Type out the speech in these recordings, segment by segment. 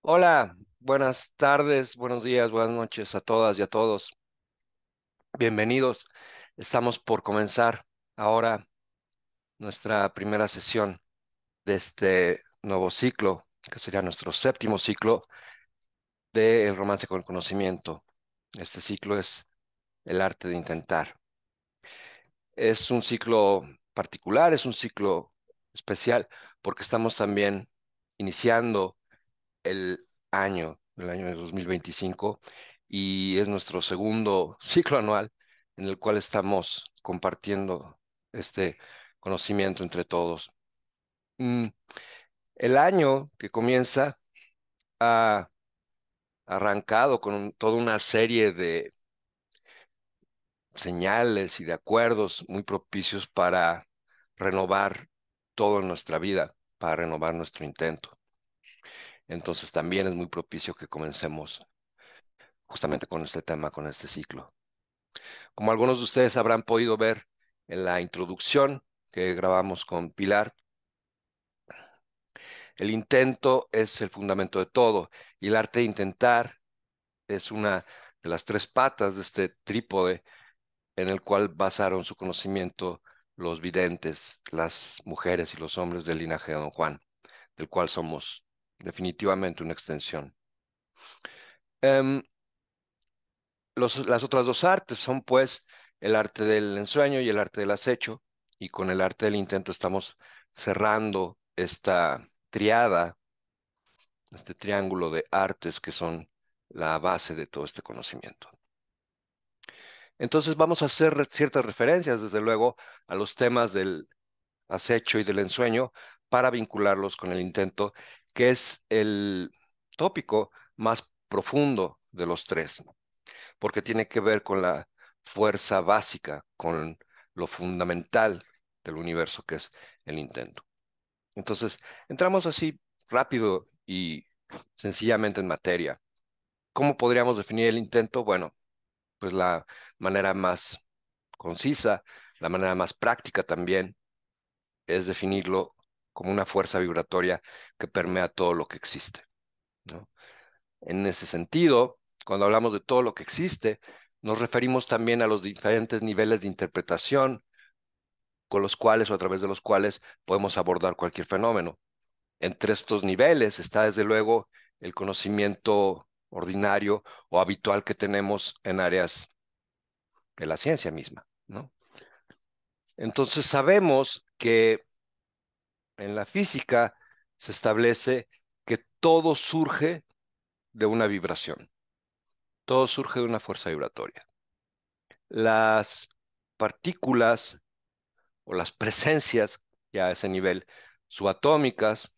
Hola, buenas tardes, buenos días, buenas noches a todas y a todos. Bienvenidos. Estamos por comenzar ahora nuestra primera sesión de este nuevo ciclo, que sería nuestro séptimo ciclo de El romance con el conocimiento. Este ciclo es el arte de intentar. Es un ciclo particular, es un ciclo especial, porque estamos también iniciando el año de 2025, y es nuestro segundo ciclo anual en el cual estamos compartiendo este conocimiento entre todos. Mm, el año que comienza ha arrancado con toda una serie de señales y de acuerdos muy propicios para renovar todo en nuestra vida, para renovar nuestro intento. Entonces también es muy propicio que comencemos justamente con este tema, con este ciclo. Como algunos de ustedes habrán podido ver en la introducción que grabamos con Pilar, el intento es el fundamento de todo, y el arte de intentar es una de las tres patas de este trípode en el cual basaron su conocimiento los videntes, las mujeres y los hombres del linaje de Don Juan, del cual somos definitivamente una extensión. Em, las otras dos artes son pues el arte del ensueño y el arte del acecho, y con el arte del intento estamos cerrando esta triada, este triángulo de artes que son la base de todo este conocimiento. Entonces vamos a hacer ciertas referencias, desde luego, a los temas del acecho y del ensueño para vincularlos con el intento, que es el tópico más profundo de los tres, porque tiene que ver con la fuerza básica, con lo fundamental del universo, que es el intento. Entonces, entramos así rápido y sencillamente en materia. ¿Cómo podríamos definir el intento? Bueno, pues la manera más concisa, la manera más práctica también, es definirlo como una fuerza vibratoria que permea todo lo que existe, ¿no? En ese sentido, cuando hablamos de todo lo que existe, nos referimos también a los diferentes niveles de interpretación con los cuales o a través de los cuales podemos abordar cualquier fenómeno. Entre estos niveles está desde luego el conocimiento ordinario o habitual que tenemos en áreas de la ciencia misma, ¿no? Entonces sabemos que en la física se establece que todo surge de una vibración, todo surge de una fuerza vibratoria. Las partículas o las presencias ya a ese nivel subatómicas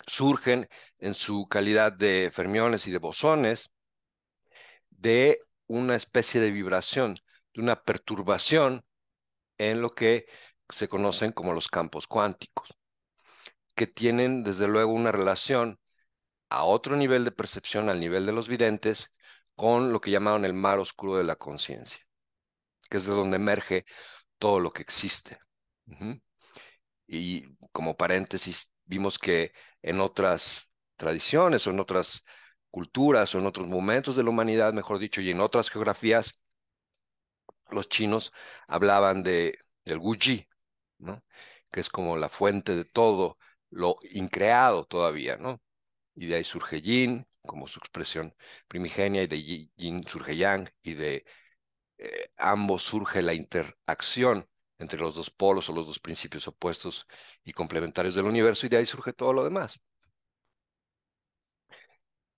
surgen en su calidad de fermiones y de bosones de una especie de vibración, de una perturbación en lo que se conocen como los campos cuánticos, que tienen desde luego una relación a otro nivel de percepción, al nivel de los videntes, con lo que llamaron el mar oscuro de la conciencia, que es de donde emerge todo lo que existe. Ujú. Y como paréntesis, vimos que en otras tradiciones o en otras culturas o en otros momentos de la humanidad, mejor dicho, y en otras geografías, los chinos hablaban del Wuji, ¿no? Que es como la fuente de todo lo increado todavía, ¿no? Y de ahí surge Yin como su expresión primigenia, y de Yin surge Yang, y de ambos surge la interacción entre los dos polos o los dos principios opuestos y complementarios del universo, y de ahí surge todo lo demás.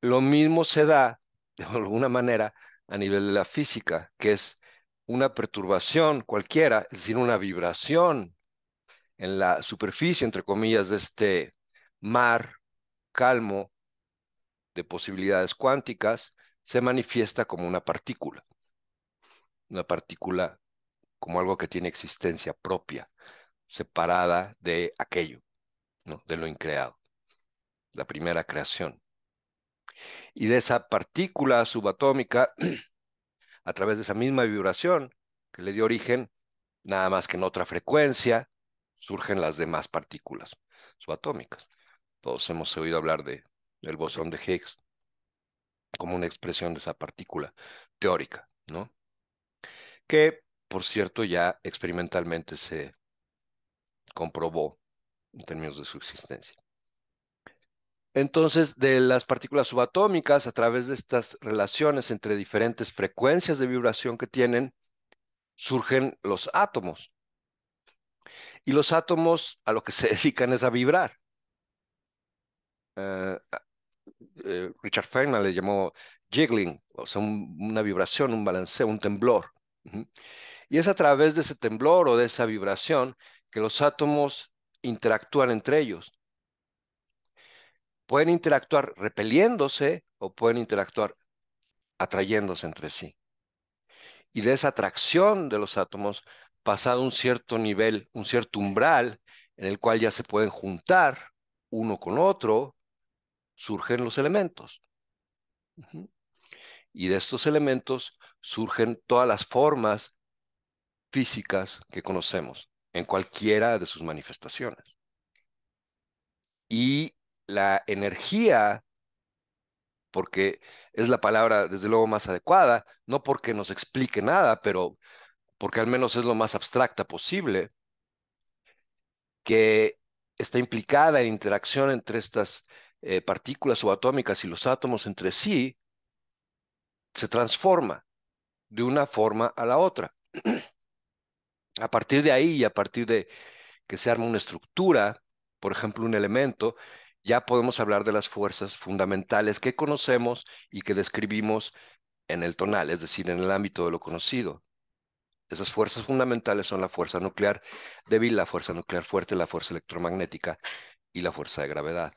Lo mismo se da, de alguna manera, a nivel de la física, que es una perturbación cualquiera, es decir, una vibración en la superficie, entre comillas, de este mar calmo de posibilidades cuánticas, se manifiesta como una partícula como algo que tiene existencia propia, separada de aquello, ¿no? De lo increado, la primera creación. Y de esa partícula subatómica, a través de esa misma vibración que le dio origen, nada más que en otra frecuencia, surgen las demás partículas subatómicas. Todos hemos oído hablar de el bosón de Higgs, como una expresión de esa partícula teórica, ¿no? Que, por cierto, ya experimentalmente se comprobó en términos de su existencia. Entonces, de las partículas subatómicas, a través de estas relaciones entre diferentes frecuencias de vibración que tienen, surgen los átomos. Y los átomos a lo que se dedican es a vibrar. Eh, Richard Feynman le llamó jiggling, o sea, una vibración, un balanceo, un temblor. Ujú. Y es a través de ese temblor o de esa vibración que los átomos interactúan entre ellos. Pueden interactuar repeliéndose o pueden interactuar atrayéndose entre sí. Y de esa atracción de los átomos, pasado un cierto nivel, un cierto umbral, en el cual ya se pueden juntar uno con otro, surgen los elementos. Ujú. Y de estos elementos surgen todas las formas físicas que conocemos, en cualquiera de sus manifestaciones. Y la energía, porque es la palabra desde luego más adecuada, no porque nos explique nada, pero porque al menos es lo más abstracta posible, que está implicada en interacción entre estas partículas subatómicas y los átomos entre sí, se transforma de una forma a la otra. A partir de ahí y a partir de que se arma una estructura, por ejemplo, un elemento, ya podemos hablar de las fuerzas fundamentales que conocemos y que describimos en el tonal, es decir, en el ámbito de lo conocido. Esas fuerzas fundamentales son la fuerza nuclear débil, la fuerza nuclear fuerte, la fuerza electromagnética y la fuerza de gravedad.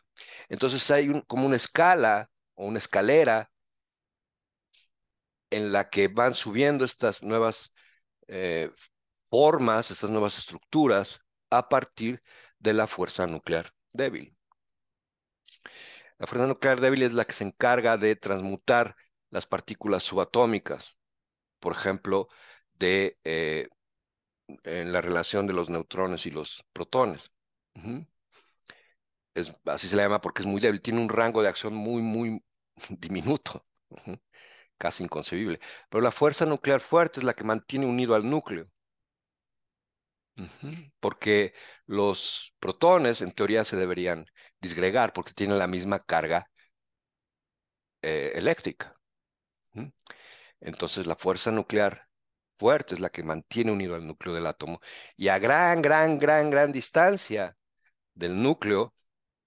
Entonces hay como una escala o una escalera en la que van subiendo estas nuevas eh, formas, estas nuevas estructuras a partir de la fuerza nuclear débil. La fuerza nuclear débil es la que se encarga de transmutar las partículas subatómicas, por ejemplo, en la relación de los neutrones y los protones. Ujú. Así se le llama porque es muy débil, tiene un rango de acción muy, muy diminuto, ujú, casi inconcebible. Pero la fuerza nuclear fuerte es la que mantiene unido al núcleo. Ujú. Porque los protones en teoría se deberían disgregar porque tienen la misma carga eléctrica. Ujú. Entonces la fuerza nuclear fuerte es la que mantiene unido al núcleo del átomo y a gran, gran, gran, gran distancia del núcleo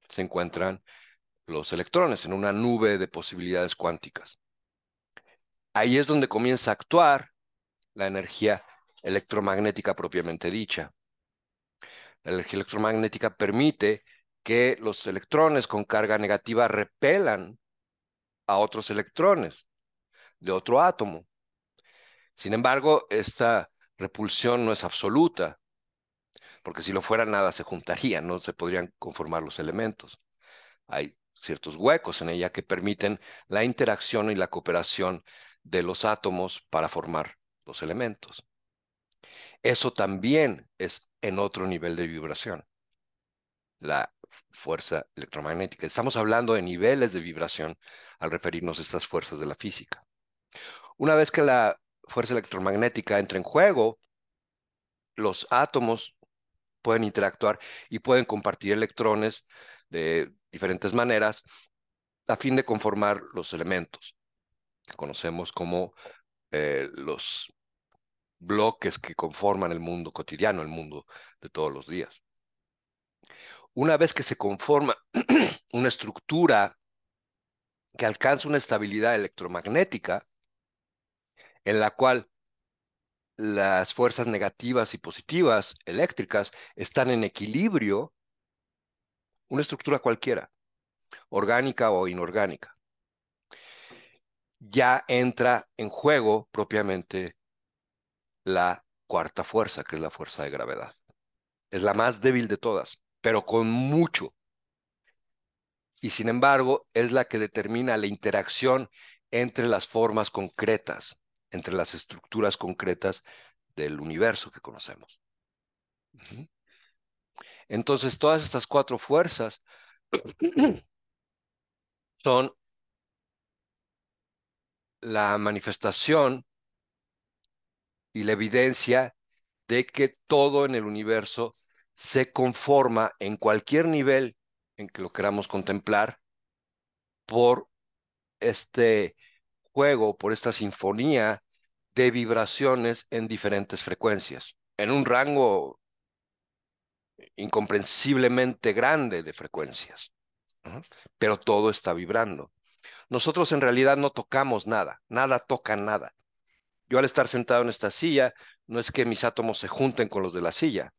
se encuentran los electrones en una nube de posibilidades cuánticas. Ahí es donde comienza a actuar la energía electromagnética propiamente dicha. La energía electromagnética permite que los electrones con carga negativa repelan a otros electrones de otro átomo. Sin embargo, esta repulsión no es absoluta, porque si lo fuera nada se juntaría, no se podrían conformar los elementos. Hay ciertos huecos en ella que permiten la interacción y la cooperación de los átomos para formar los elementos. Eso también es en otro nivel de vibración, la fuerza electromagnética. Estamos hablando de niveles de vibración al referirnos a estas fuerzas de la física. Una vez que la fuerza electromagnética entra en juego, los átomos pueden interactuar y pueden compartir electrones de diferentes maneras a fin de conformar los elementos que conocemos como los bloques que conforman el mundo cotidiano, el mundo de todos los días. Una vez que se conforma una estructura que alcanza una estabilidad electromagnética en la cual las fuerzas negativas y positivas eléctricas están en equilibrio, una estructura cualquiera, orgánica o inorgánica, ya entra en juego propiamente la cuarta fuerza, que es la fuerza de gravedad. Es la más débil de todas, pero con mucho. Y sin embargo, es la que determina la interacción entre las formas concretas, entre las estructuras concretas del universo que conocemos. Ujú. Entonces, todas estas cuatro fuerzas son la manifestación y la evidencia de que todo en el universo se conforma en cualquier nivel en que lo queramos contemplar por este juego, por esta sinfonía de vibraciones en diferentes frecuencias, en un rango incomprensiblemente grande de frecuencias. Ujú. Pero todo está vibrando. Nosotros en realidad no tocamos nada, nada toca nada. Yo al estar sentado en esta silla, no es que mis átomos se junten con los de la silla.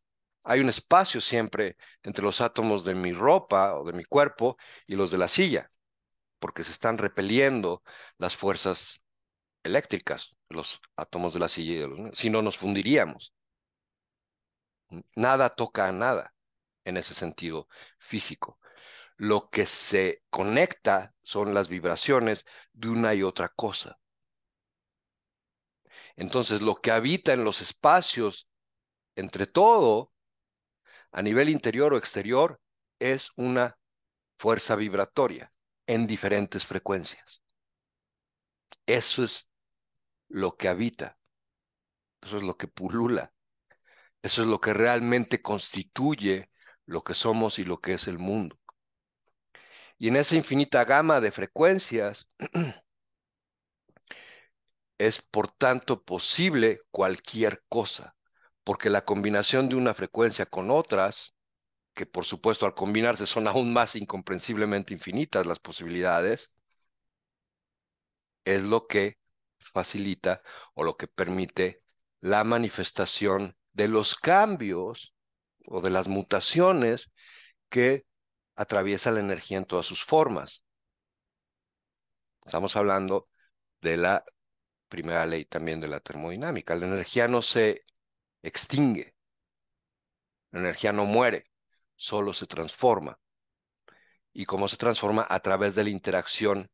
Hay un espacio siempre entre los átomos de mi ropa o de mi cuerpo y los de la silla, porque se están repeliendo las fuerzas eléctricas, los átomos de la silla y de los míos. Si no, nos fundiríamos. Nada toca a nada en ese sentido físico. Lo que se conecta son las vibraciones de una y otra cosa. Entonces, lo que habita en los espacios entre todo, a nivel interior o exterior, es una fuerza vibratoria en diferentes frecuencias. Eso es lo que habita, eso es lo que pulula, eso es lo que realmente constituye lo que somos y lo que es el mundo. Y en esa infinita gama de frecuencias es por tanto posible cualquier cosa, porque la combinación de una frecuencia con otras, que por supuesto al combinarse son aún más incomprensiblemente infinitas las posibilidades, es lo que facilita o lo que permite la manifestación de los cambios o de las mutaciones que atraviesa la energía en todas sus formas. Estamos hablando de la primera ley también de la termodinámica. La energía no se extingue, la energía no muere, solo se transforma. ¿Y cómo se transforma? A través de la interacción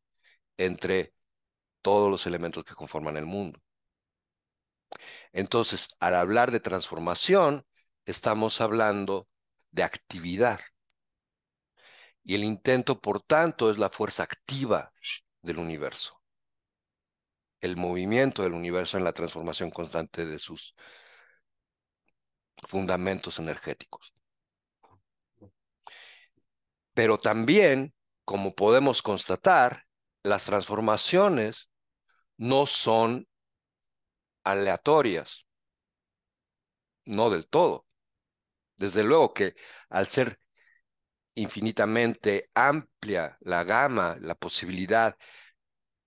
entre todos los elementos que conforman el mundo. Entonces, al hablar de transformación, estamos hablando de actividad. Y el intento, por tanto, es la fuerza activa del universo, el movimiento del universo en la transformación constante de sus fundamentos energéticos. Pero también, como podemos constatar, las transformaciones no son aleatorias, no del todo. Desde luego que al ser infinitamente amplia la gama, la posibilidad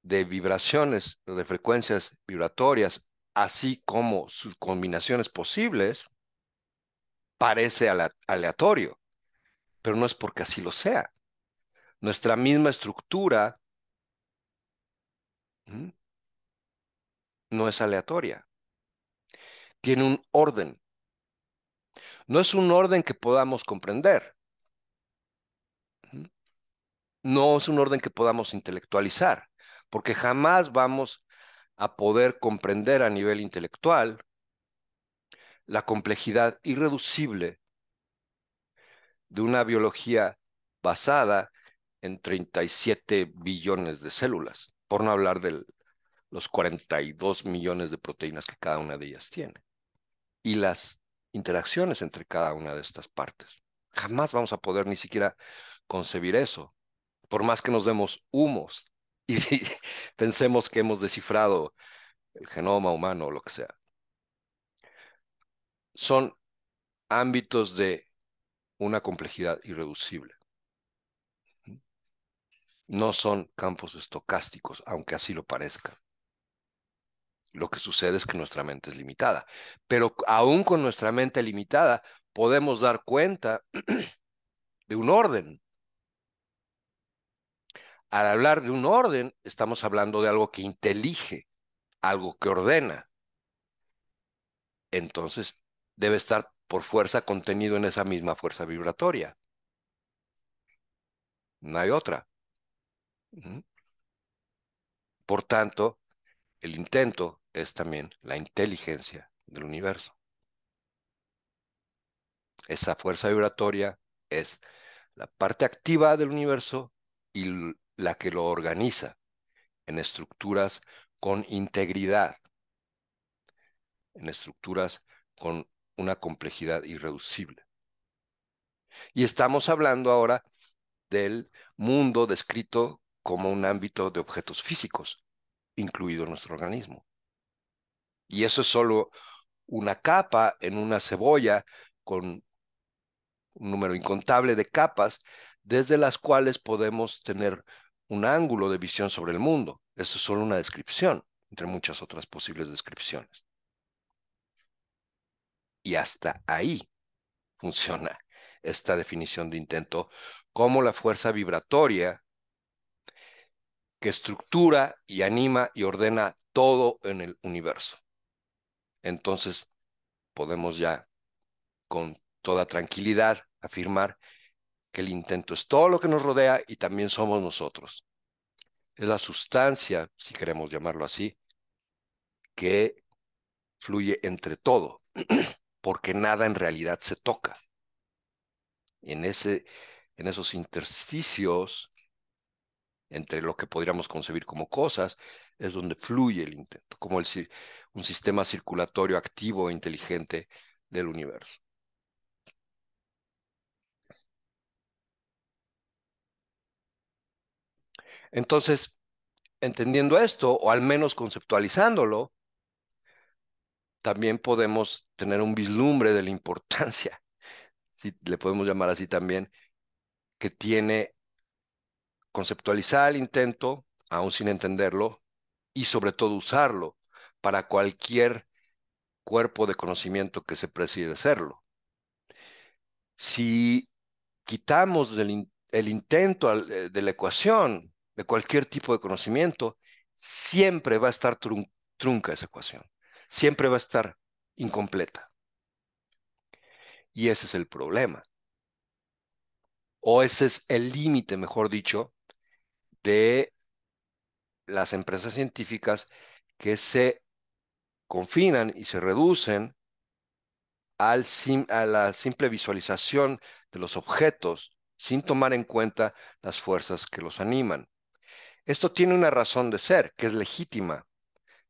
de vibraciones o de frecuencias vibratorias, así como sus combinaciones posibles, parece aleatorio, pero no es porque así lo sea. Nuestra misma estructura ¿m? No es aleatoria, tiene un orden. No es un orden que podamos comprender, ¿m? No es un orden que podamos intelectualizar, porque jamás vamos a poder comprender a nivel intelectual la complejidad irreducible de una biología basada en 37 billones de células, por no hablar de los 42 millones de proteínas que cada una de ellas tiene, y las interacciones entre cada una de estas partes. Jamás vamos a poder ni siquiera concebir eso, por más que nos demos humos y si pensemos que hemos descifrado el genoma humano o lo que sea. Son ámbitos de una complejidad irreducible. No son campos estocásticos, aunque así lo parezca. Lo que sucede es que nuestra mente es limitada, pero aún con nuestra mente limitada podemos dar cuenta de un orden. Al hablar de un orden, estamos hablando de algo que intelige, algo que ordena. Entonces, debe estar por fuerza contenido en esa misma fuerza vibratoria. No hay otra. Ujú. Por tanto, el intento es también la inteligencia del universo. Esa fuerza vibratoria es la parte activa del universo y la que lo organiza en estructuras con integridad, en estructuras con una complejidad irreducible. Y estamos hablando ahora del mundo descrito como un ámbito de objetos físicos, incluido nuestro organismo. Y eso es solo una capa en una cebolla con un número incontable de capas desde las cuales podemos tener un ángulo de visión sobre el mundo. Eso es solo una descripción, entre muchas otras posibles descripciones. Y hasta ahí funciona esta definición de intento como la fuerza vibratoria que estructura y anima y ordena todo en el universo. Entonces podemos ya con toda tranquilidad afirmar que el intento es todo lo que nos rodea y también somos nosotros. Es la sustancia, si queremos llamarlo así, que fluye entre todo, porque nada en realidad se toca. En en esos intersticios entre lo que podríamos concebir como cosas, es donde fluye el intento, como un sistema circulatorio activo e inteligente del universo. Entonces, entendiendo esto, o al menos conceptualizándolo, también podemos tener un vislumbre de la importancia, si le podemos llamar así también, que tiene conceptualizar el intento, aún sin entenderlo, y sobre todo usarlo para cualquier cuerpo de conocimiento que se precie de serlo. Si quitamos el intento de la ecuación, de cualquier tipo de conocimiento, siempre va a estar trunca esa ecuación, siempre va a estar incompleta. Y ese es el problema, o ese es el límite, mejor dicho, de las empresas científicas que se confinan y se reducen a la simple visualización de los objetos sin tomar en cuenta las fuerzas que los animan. Esto tiene una razón de ser, que es legítima.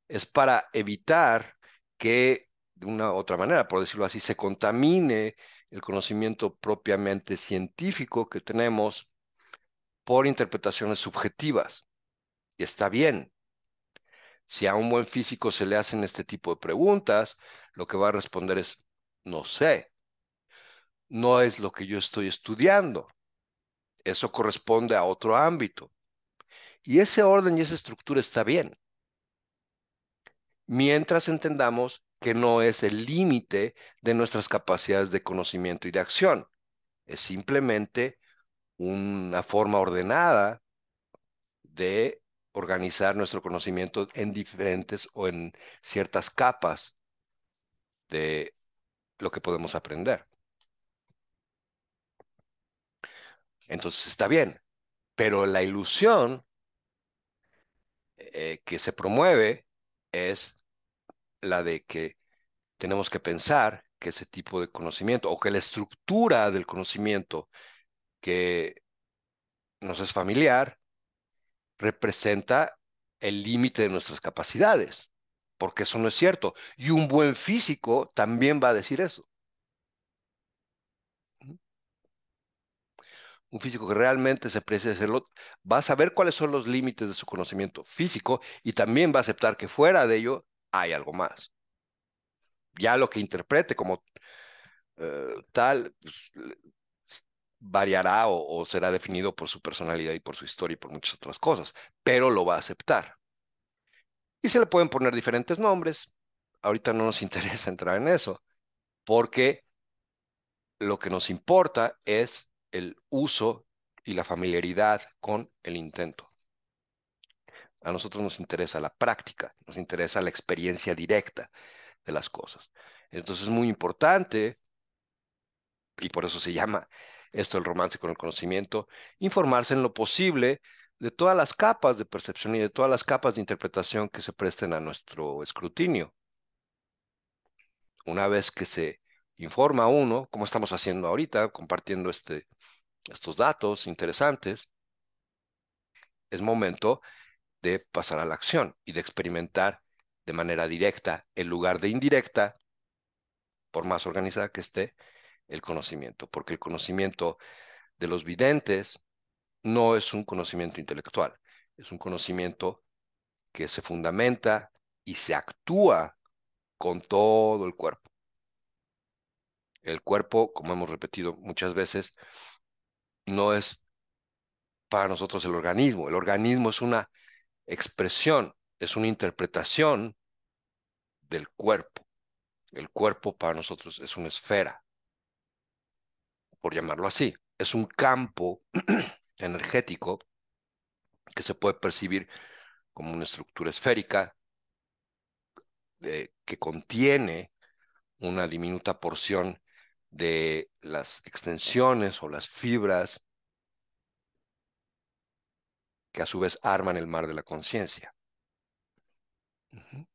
Es para evitar que, de una u otra manera, por decirlo así, se contamine el conocimiento propiamente científico que tenemos por interpretaciones subjetivas. Y está bien. Si a un buen físico se le hacen este tipo de preguntas, lo que va a responder es, no sé, no es lo que yo estoy estudiando. Eso corresponde a otro ámbito. Y ese orden y esa estructura está bien, mientras entendamos que no es el límite de nuestras capacidades de conocimiento y de acción. Es simplemente una forma ordenada de organizar nuestro conocimiento en diferentes o en ciertas capas de lo que podemos aprender. Entonces está bien, pero la ilusión que se promueve es la de que tenemos que pensar que ese tipo de conocimiento o que la estructura del conocimiento que nos es familiar representa el límite de nuestras capacidades, porque eso no es cierto. Y un buen físico también va a decir eso. Un físico que realmente se precie de hacerlo va a saber cuáles son los límites de su conocimiento físico y también va a aceptar que fuera de ello hay algo más. Ya lo que interprete como tal, pues, variará o será definido por su personalidad y por su historia y por muchas otras cosas, pero lo va a aceptar. Y se le pueden poner diferentes nombres. Ahorita no nos interesa entrar en eso, porque lo que nos importa es el uso y la familiaridad con el intento. A nosotros nos interesa la práctica, nos interesa la experiencia directa de las cosas. Entonces es muy importante, y por eso se llama esto el romance con el conocimiento, informarse en lo posible de todas las capas de percepción y de todas las capas de interpretación que se presten a nuestro escrutinio. Una vez que se informa a uno, como estamos haciendo ahorita, compartiendo estos datos interesantes, es momento de pasar a la acción y de experimentar de manera directa en lugar de indirecta, por más organizada que esté, el conocimiento, porque el conocimiento de los videntes no es un conocimiento intelectual, es un conocimiento que se fundamenta y se actúa con todo el cuerpo. El cuerpo, como hemos repetido muchas veces, no es para nosotros el organismo. El organismo es una expresión, es una interpretación del cuerpo. El cuerpo para nosotros es una esfera, por llamarlo así. Es un campo energético que se puede percibir como una estructura esférica que contiene una diminuta porción de las extensiones o las fibras que a su vez arman el mar de la conciencia. Ujú.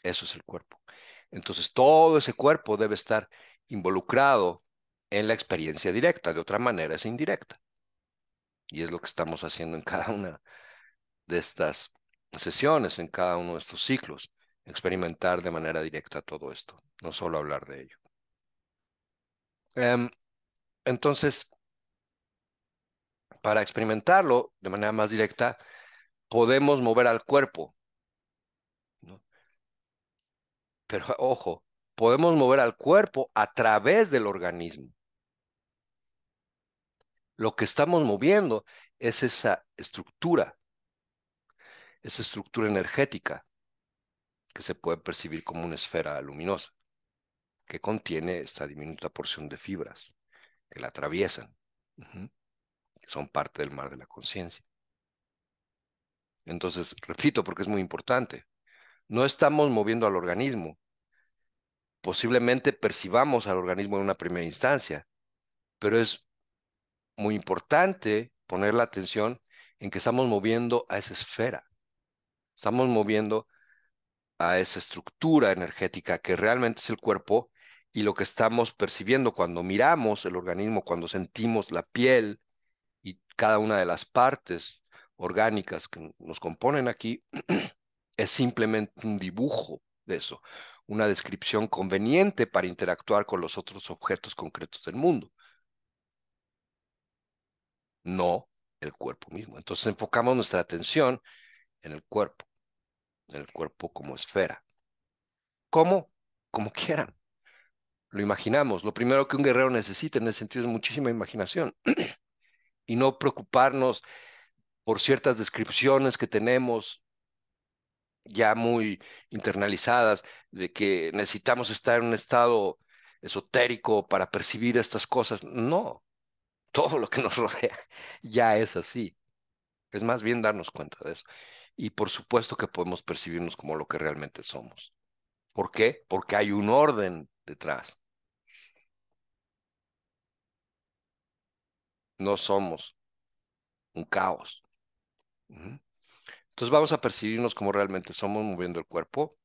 Eso es el cuerpo. Entonces, todo ese cuerpo debe estar involucrado en la experiencia directa, de otra manera es indirecta. Y es lo que estamos haciendo en cada una de estas sesiones, en cada uno de estos ciclos, experimentar de manera directa todo esto, no solo hablar de ello. Em, entonces, para experimentarlo de manera más directa, podemos mover al cuerpo, ¿no? Pero ojo, podemos mover al cuerpo a través del organismo. Lo que estamos moviendo es esa estructura energética que se puede percibir como una esfera luminosa, que contiene esta diminuta porción de fibras que la atraviesan, ujú, que son parte del mar de la conciencia. Entonces, repito, porque es muy importante, no estamos moviendo al organismo, posiblemente percibamos al organismo en una primera instancia, pero es muy importante poner la atención en que estamos moviendo a esa esfera, estamos moviendo a esa estructura energética que realmente es el cuerpo y lo que estamos percibiendo cuando miramos el organismo, cuando sentimos la piel y cada una de las partes orgánicas que nos componen aquí, es simplemente un dibujo de eso, una descripción conveniente para interactuar con los otros objetos concretos del mundo, no el cuerpo mismo. Entonces enfocamos nuestra atención en el cuerpo como esfera. ¿Cómo? Como quieran. Lo imaginamos. Lo primero que un guerrero necesita en ese sentido es muchísima imaginación y no preocuparnos por ciertas descripciones que tenemos ya muy internalizadas de que necesitamos estar en un estado esotérico para percibir estas cosas. No, todo lo que nos rodea ya es así. Es más bien darnos cuenta de eso. Y por supuesto que podemos percibirnos como lo que realmente somos. ¿Por qué? Porque hay un orden detrás. No somos un caos. Ujú. Entonces vamos a percibirnos como realmente somos moviendo el cuerpo,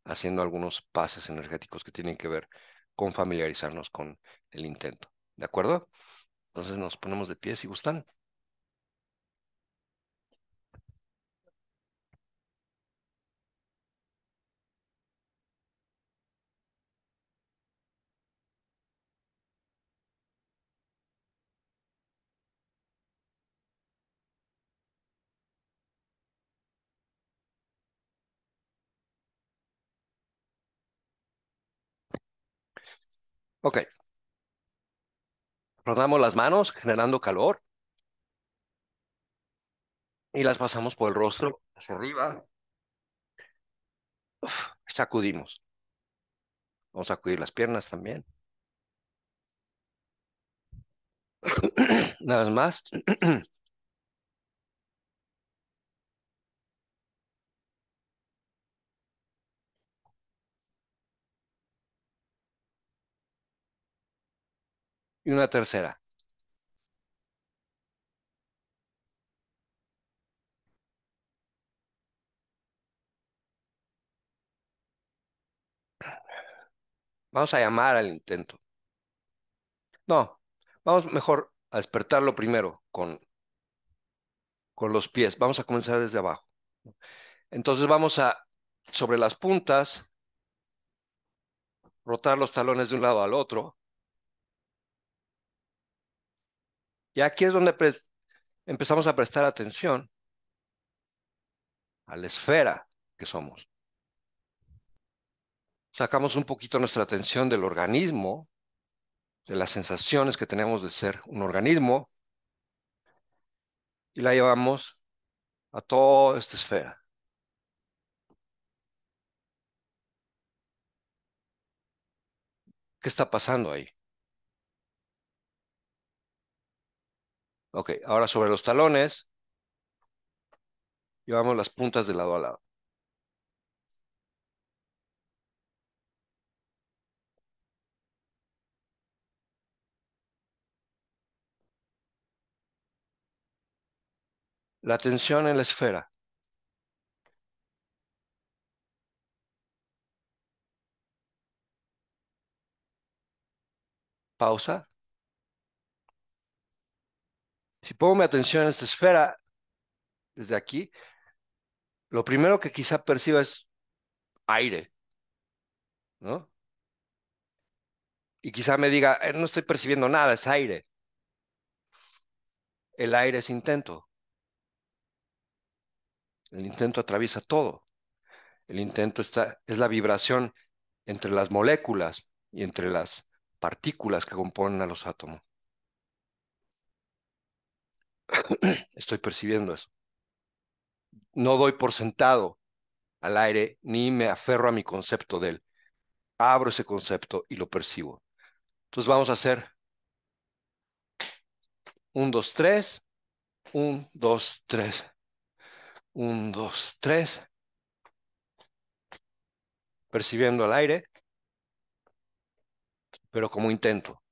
haciendo algunos pases energéticos que tienen que ver con familiarizarnos con el intento. ¿De acuerdo? Entonces nos ponemos de pie si gustan. Ok. Rodamos las manos generando calor y las pasamos por el rostro hacia arriba. Sacudimos. Vamos a sacudir las piernas también. Una vez más. Y una tercera. Vamos a llamar al intento. No, vamos mejor. a despertarlo primero con los pies. Vamos a comenzar desde abajo. Entonces vamos a, sobre las puntas, rotar los talones de un lado al otro. Y aquí es donde empezamos a prestar atención a la esfera que somos. Sacamos un poquito nuestra atención del organismo, de las sensaciones que tenemos de ser un organismo, y la llevamos a toda esta esfera. ¿Qué está pasando ahí? Ok, ahora sobre los talones, llevamos las puntas de lado a lado. La atención en la esfera. Pausa. Si pongo mi atención en esta esfera, desde aquí, lo primero que quizá perciba es aire, ¿no? Y quizá me diga, no estoy percibiendo nada, es aire. El aire es intento. El intento atraviesa todo. El intento es la vibración entre las moléculas y entre las partículas que componen a los átomos. Estoy percibiendo eso. No doy por sentado al aire ni me aferro a mi concepto de él. Abro ese concepto y lo percibo. Entonces vamos a hacer un, dos, tres, un, dos, tres, un, dos, tres, percibiendo al aire, pero como intento.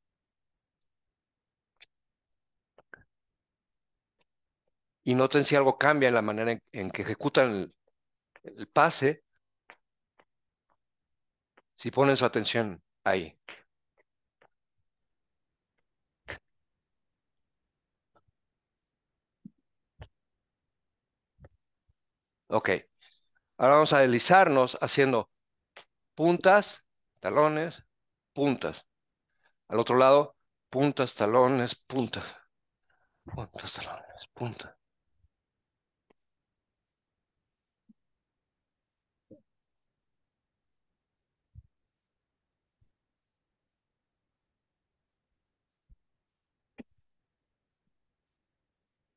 Y noten si algo cambia en la manera en que ejecutan el pase, si ponen su atención ahí. Ok, ahora vamos a deslizarnos haciendo puntas, talones, puntas. Al otro lado, puntas, talones, puntas, puntas, talones, puntas.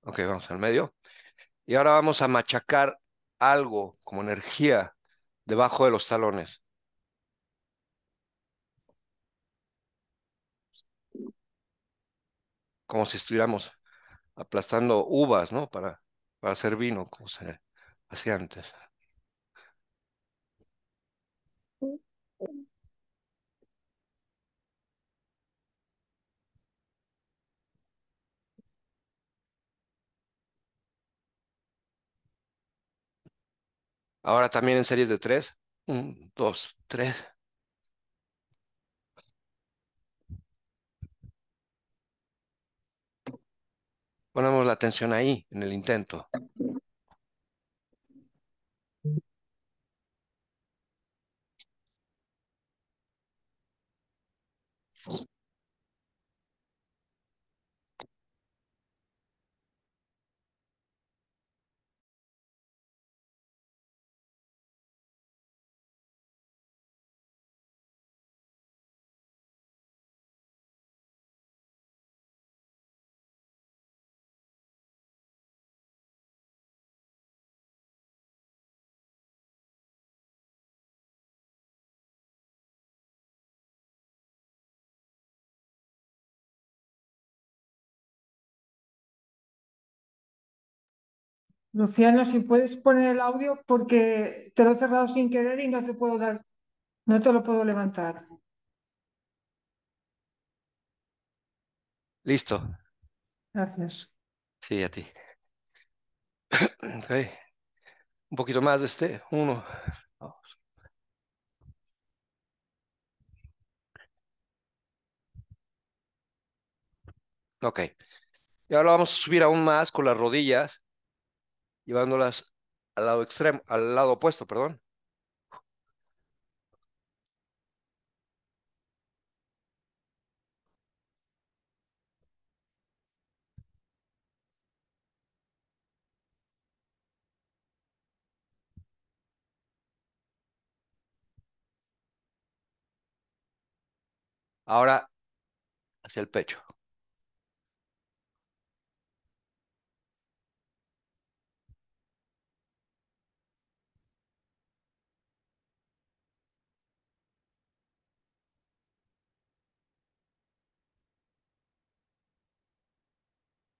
Ok, vamos al medio. Y ahora vamos a machacar algo como energía debajo de los talones, como si estuviéramos aplastando uvas, ¿no? Para hacer vino, como se hacía antes. Ahora también en series de tres. Un, dos, tres. Ponemos la atención ahí, en el intento. Luciano, si puedes poner el audio porque te lo he cerrado sin querer y no te puedo dar, no te lo puedo levantar. Listo. Gracias. Sí, a ti. Ok. Un poquito más de este. Uno. Dos. Ok. Y ahora vamos a subir aún más con las rodillas, llevándolas al lado extremo, al lado opuesto, perdón. Ahora hacia el pecho.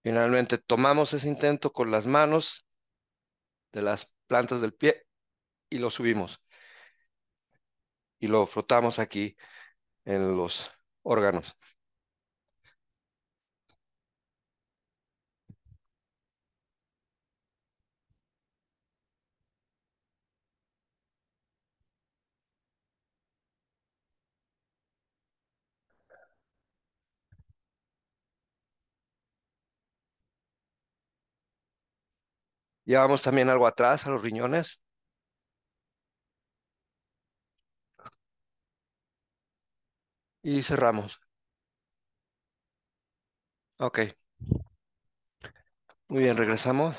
Finalmente tomamos ese intento con las manos de las plantas del pie y lo subimos y lo frotamos aquí en los órganos. Llevamos también algo atrás a los riñones y cerramos. Ok, muy bien, regresamos.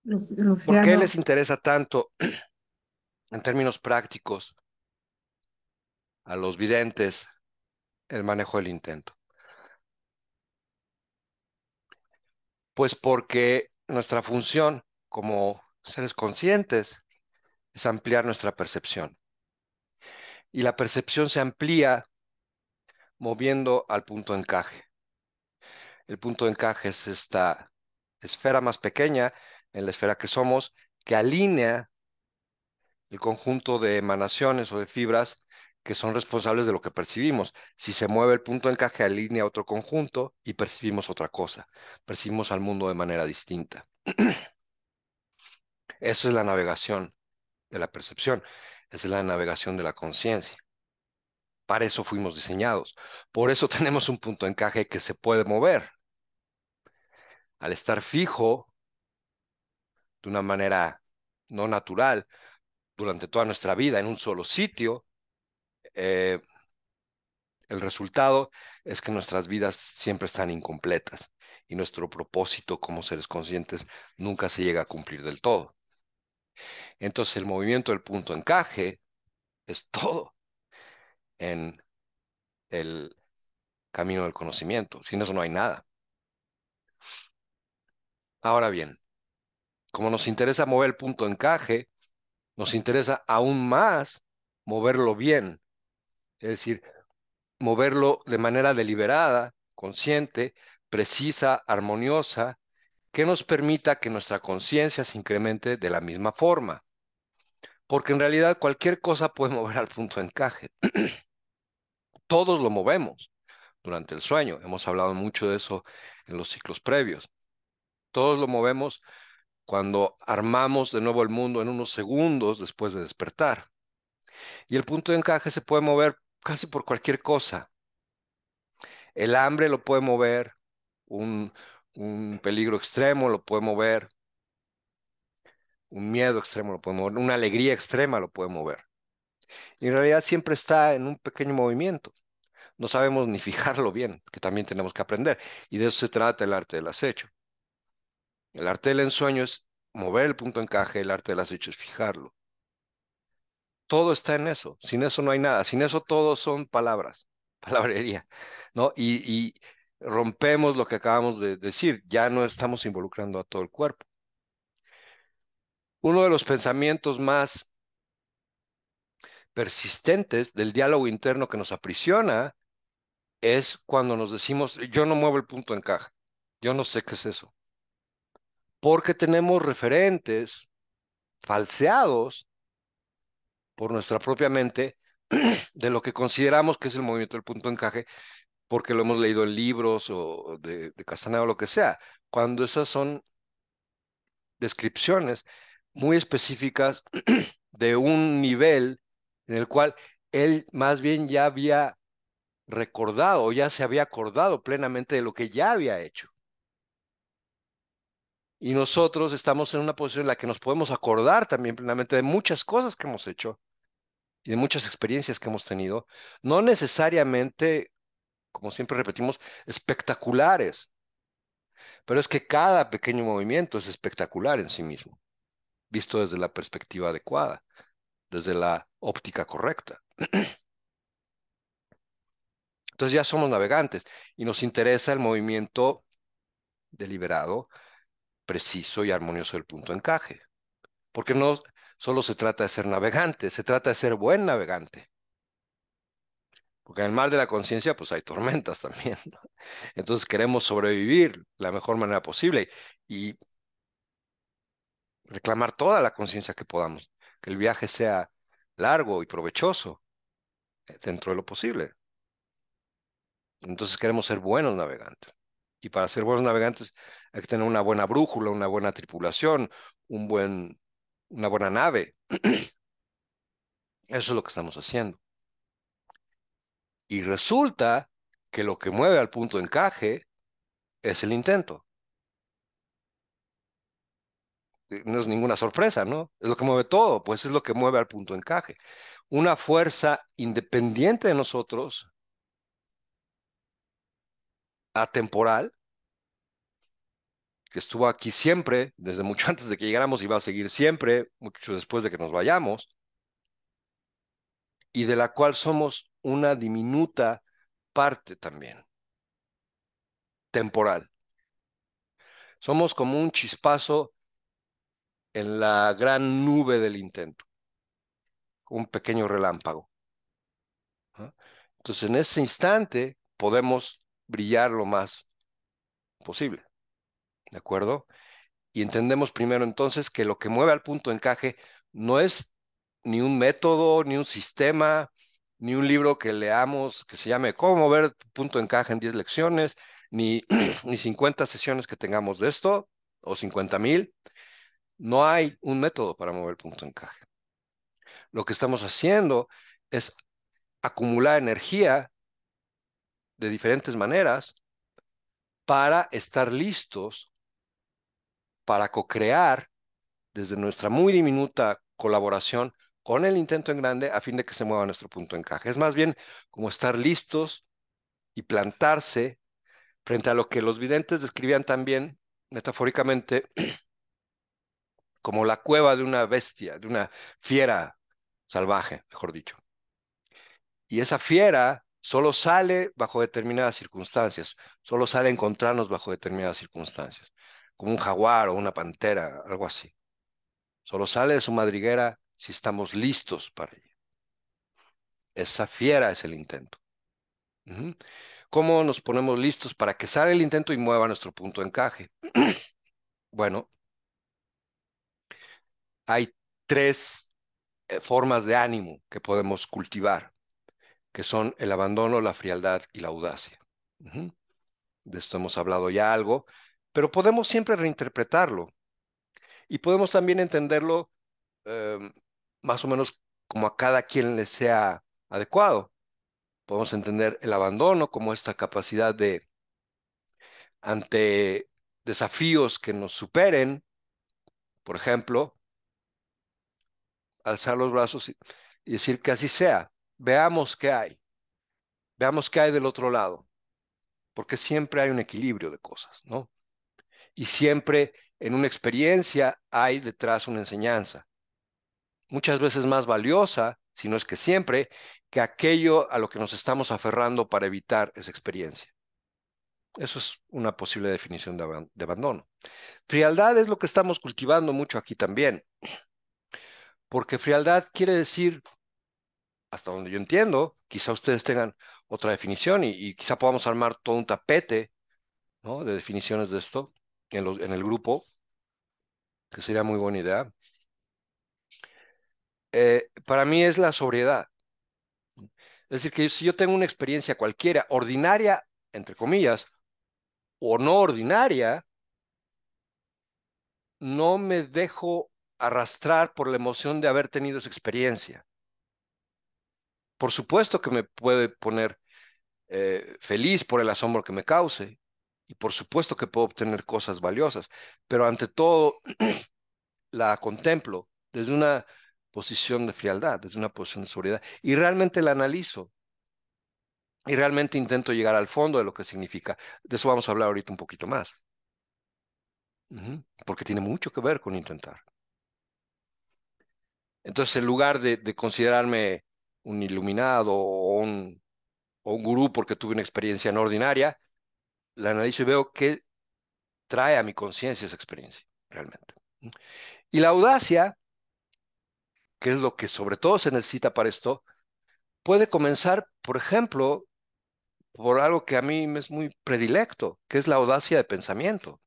¿Por qué Luciano, les interesa tanto en términos prácticos a los videntes el manejo del intento? Pues porque nuestra función como seres conscientes es ampliar nuestra percepción. Y la percepción se amplía moviendo al punto de encaje. El punto de encaje es esta esfera más pequeña en la esfera que somos, que alinea el conjunto de emanaciones o de fibras que son responsables de lo que percibimos. Si se mueve el punto de encaje, alinea otro conjunto y percibimos otra cosa. Percibimos al mundo de manera distinta. Eso es la navegación de la percepción. Esa es la navegación de la conciencia. Para eso fuimos diseñados. Por eso tenemos un punto de encaje que se puede mover. Al estar fijo de una manera no natural durante toda nuestra vida en un solo sitio, eh, el resultado es que nuestras vidas siempre están incompletas y nuestro propósito como seres conscientes nunca se llega a cumplir del todo. Entonces el movimiento del punto de encaje es todo en el camino del conocimiento. Sin eso no hay nada. Ahora bien, como nos interesa mover el punto de encaje, nos interesa aún más moverlo bien, es decir, moverlo de manera deliberada, consciente, precisa, armoniosa, que nos permita que nuestra conciencia se incremente de la misma forma. Porque en realidad cualquier cosa puede mover al punto de encaje. Todos lo movemos durante el sueño. Hemos hablado mucho de eso en los ciclos previos. Todos lo movemos cuando armamos de nuevo el mundo en unos segundos después de despertar. Y el punto de encaje se puede mover casi por cualquier cosa. El hambre lo puede mover, un, un peligro extremo lo puede mover, un miedo extremo lo puede mover, una alegría extrema lo puede mover. Y en realidad siempre está en un pequeño movimiento. No sabemos ni fijarlo bien, que también tenemos que aprender. Y de eso se trata el arte del acecho. El arte del ensueño es mover el punto de encaje, el arte del acecho es fijarlo. Todo está en eso. Sin eso no hay nada. Sin eso todo son palabras, palabrería, ¿no? Y rompemos lo que acabamos de decir. Ya no estamos involucrando a todo el cuerpo. Uno de los pensamientos más persistentes del diálogo interno que nos aprisiona es cuando nos decimos, yo no muevo el punto de encaje. Yo no sé qué es eso. porque tenemos referentes falseados por nuestra propia mente de lo que consideramos que es el movimiento del punto de encaje, porque lo hemos leído en libros o de Castaneda o lo que sea, cuando esas son descripciones muy específicas de un nivel en el cual él más bien ya había recordado o ya se había acordado plenamente de lo que ya había hecho. Y nosotros estamos en una posición en la que nos podemos acordar también plenamente de muchas cosas que hemos hecho y de muchas experiencias que hemos tenido, no necesariamente, como siempre repetimos, espectaculares, pero es que cada pequeño movimiento es espectacular en sí mismo, visto desde la perspectiva adecuada, desde la óptica correcta. Entonces ya somos navegantes y nos interesa el movimiento deliberado, preciso y armonioso del punto de encaje, porque no solo se trata de ser navegante, se trata de ser buen navegante. Porque en el mar de la conciencia, pues hay tormentas también, ¿no? Entonces queremos sobrevivir de la mejor manera posible y reclamar toda la conciencia que podamos, que el viaje sea largo y provechoso dentro de lo posible. Entonces queremos ser buenos navegantes. Y para ser buenos navegantes hay que tener una buena brújula, una buena tripulación, un buen, una buena nave. Eso es lo que estamos haciendo. Y resulta que lo que mueve al punto de encaje es el intento. No es ninguna sorpresa, ¿no? Es lo que mueve todo, pues es lo que mueve al punto de encaje. Una fuerza independiente de nosotros, atemporal, que estuvo aquí siempre, desde mucho antes de que llegáramos y va a seguir siempre, mucho después de que nos vayamos, y de la cual somos una diminuta parte también, temporal. Somos como un chispazo en la gran nube del intento, un pequeño relámpago, ¿no? Entonces, en ese instante podemos brillar lo más posible, ¿de acuerdo? Y entendemos primero entonces que lo que mueve al punto de encaje no es ni un método, ni un sistema, ni un libro que leamos que se llame Cómo mover tu punto de encaje en 10 lecciones, ni, ni 50 sesiones que tengamos de esto, o 50,000. No hay un método para mover el punto de encaje. Lo que estamos haciendo es acumular energía de diferentes maneras para estar listos para co-crear desde nuestra muy diminuta colaboración con el intento en grande a fin de que se mueva nuestro punto de encaje. Es más bien como estar listos y plantarse frente a lo que los videntes describían también metafóricamente como la cueva de una bestia, de una fiera salvaje, mejor dicho. Y esa fiera solo sale bajo determinadas circunstancias, solo sale a encontrarnos bajo determinadas circunstancias, como un jaguar o una pantera, algo así. Solo sale de su madriguera si estamos listos para ello. Esa fiera es el intento. Ujú. ¿Cómo nos ponemos listos para que salga el intento y mueva nuestro punto de encaje? Bueno, hay tres formas de ánimo que podemos cultivar, que son el abandono, la frialdad y la audacia. Ujú. De esto hemos hablado ya algo, pero podemos siempre reinterpretarlo y podemos también entenderlo eh, más o menos como a cada quien le sea adecuado. Podemos entender el abandono como esta capacidad de, ante desafíos que nos superen, por ejemplo, alzar los brazos y decir que así sea. Veamos qué hay del otro lado, porque siempre hay un equilibrio de cosas, ¿no? Y siempre en una experiencia hay detrás una enseñanza, muchas veces más valiosa, si no es que siempre, que aquello a lo que nos estamos aferrando para evitar esa experiencia. Eso es una posible definición de abandono. Frialdad es lo que estamos cultivando mucho aquí también, porque frialdad quiere decir, hasta donde yo entiendo, quizá ustedes tengan otra definición y quizá podamos armar todo un tapete, ¿no?, de definiciones de esto en el grupo, que sería muy buena idea, para mí es la sobriedad. Es decir, que si yo tengo una experiencia cualquiera, ordinaria, entre comillas, o no ordinaria, no me dejo arrastrar por la emoción de haber tenido esa experiencia. Por supuesto que me puede poner feliz por el asombro que me cause, y por supuesto que puedo obtener cosas valiosas, pero ante todo la contemplo desde una posición de frialdad, desde una posición de sobriedad, y realmente la analizo, y realmente intento llegar al fondo de lo que significa. De eso vamos a hablar ahorita un poquito más. Ujú. Porque tiene mucho que ver con intentar. Entonces, en lugar de considerarme un iluminado o un gurú porque tuve una experiencia no ordinaria, la analizo y veo qué trae a mi conciencia esa experiencia, realmente. Y la audacia, que es lo que sobre todo se necesita para esto, puede comenzar, por ejemplo, por algo que a mí me es muy predilecto, que es la audacia de pensamiento.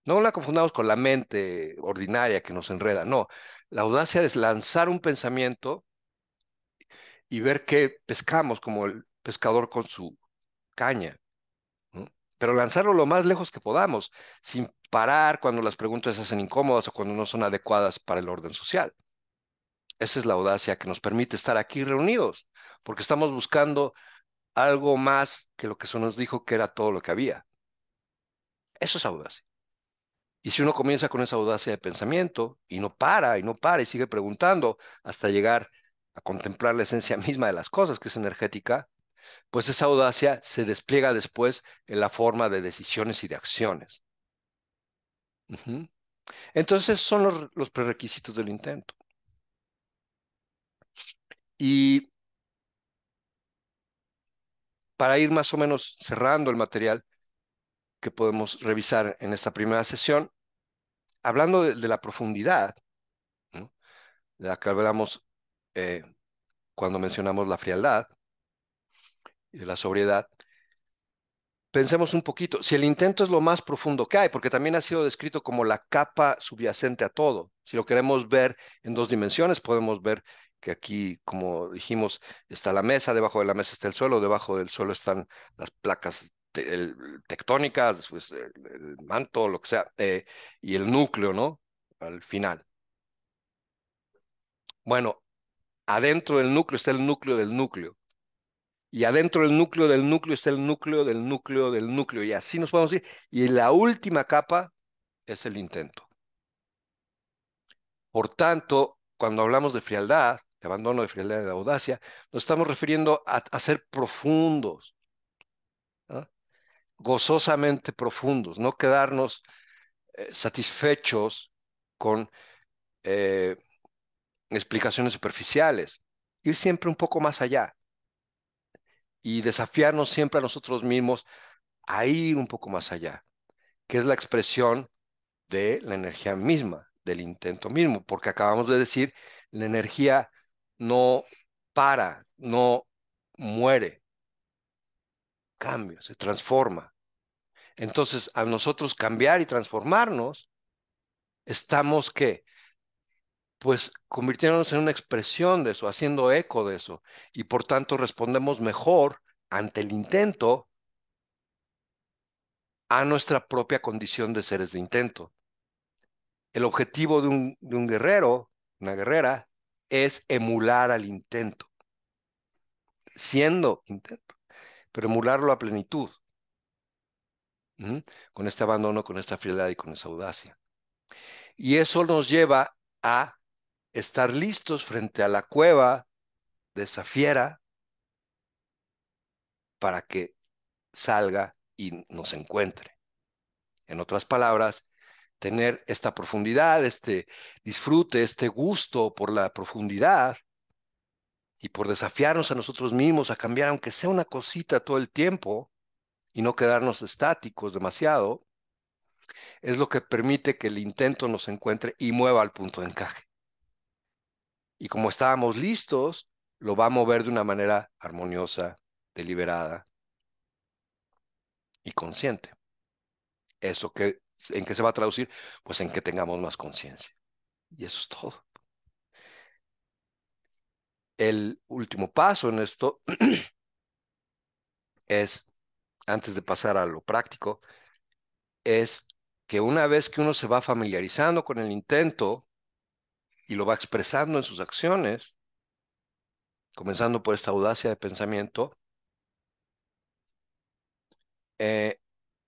No la confundamos con la mente ordinaria que nos enreda, no. La audacia es lanzar un pensamiento y ver qué pescamos, como el pescador con su caña, ¿no? Pero lanzarlo lo más lejos que podamos, sin parar cuando las preguntas se hacen incómodas o cuando no son adecuadas para el orden social. Esa es la audacia que nos permite estar aquí reunidos, porque estamos buscando algo más que lo que se nos dijo que era todo lo que había. Eso es audacia. Y si uno comienza con esa audacia de pensamiento y no para y no para y sigue preguntando hasta llegar a contemplar la esencia misma de las cosas, que es energética, pues esa audacia se despliega después en la forma de decisiones y de acciones. Ujú. Entonces son los prerequisitos del intento. Y para ir más o menos cerrando el material que podemos revisar en esta primera sesión, hablando de la profundidad, ¿no? De la que hablamos eh, cuando mencionamos la frialdad y de la sobriedad, pensemos un poquito, si el intento es lo más profundo que hay, porque también ha sido descrito como la capa subyacente a todo. Si lo queremos ver en dos dimensiones, podemos ver que aquí, como dijimos, está la mesa, debajo de la mesa está el suelo, debajo del suelo están las placas tectónicas, pues, el manto, lo que sea, y el núcleo, ¿no? Al final. Bueno, adentro del núcleo está el núcleo del núcleo. Y adentro del núcleo está el núcleo del núcleo del núcleo. Y así nos podemos ir. Y la última capa es el intento. Por tanto, cuando hablamos de frialdad, de abandono, de frialdad y de audacia, nos estamos refiriendo a ser profundos, ¿no? Gozosamente profundos, no quedarnos satisfechos con eh, explicaciones superficiales, ir siempre un poco más allá y desafiarnos siempre a nosotros mismos a ir un poco más allá, que es la expresión de la energía misma, del intento mismo, porque acabamos de decir, la energía no para, no muere, cambia, se transforma. Entonces, al nosotros cambiar y transformarnos, estamos ¿qué? Pues convirtiéndonos en una expresión de eso, haciendo eco de eso, y por tanto respondemos mejor ante el intento a nuestra propia condición de seres de intento. El objetivo de un guerrero, una guerrera, es emular al intento, siendo intento, pero emularlo a plenitud, ¿m? Con este abandono, con esta frialdad y con esa audacia. Y eso nos lleva a estar listos frente a la cueva de esa fiera para que salga y nos encuentre. En otras palabras, tener esta profundidad, este disfrute, este gusto por la profundidad y por desafiarnos a nosotros mismos a cambiar, aunque sea una cosita todo el tiempo, y no quedarnos estáticos demasiado, es lo que permite que el intento nos encuentre y mueva al punto de encaje. Y como estábamos listos, lo va a mover de una manera armoniosa, deliberada y consciente. Eso que ¿En qué se va a traducir? Pues en que tengamos más conciencia. Y eso es todo. El último paso en esto es, antes de pasar a lo práctico, es que una vez que uno se va familiarizando con el intento y lo va expresando en sus acciones, comenzando por esta audacia de pensamiento, eh,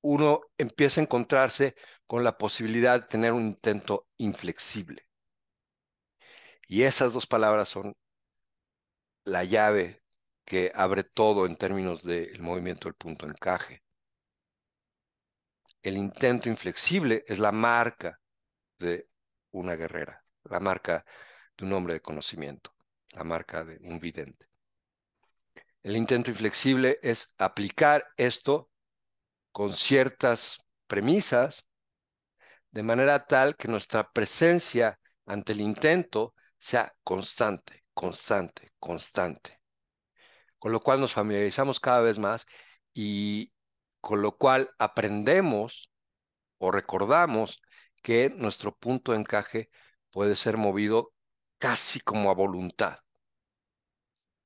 uno empieza a encontrarse con la posibilidad de tener un intento inflexible. Y esas dos palabras son la llave que abre todo en términos del movimiento del punto de encaje. El intento inflexible es la marca de una guerrera, la marca de un hombre de conocimiento, la marca de un vidente. El intento inflexible es aplicar esto con ciertas premisas de manera tal que nuestra presencia ante el intento sea constante, constante, constante. Con lo cual nos familiarizamos cada vez más y con lo cual aprendemos o recordamos que nuestro punto de encaje puede ser movido casi como a voluntad.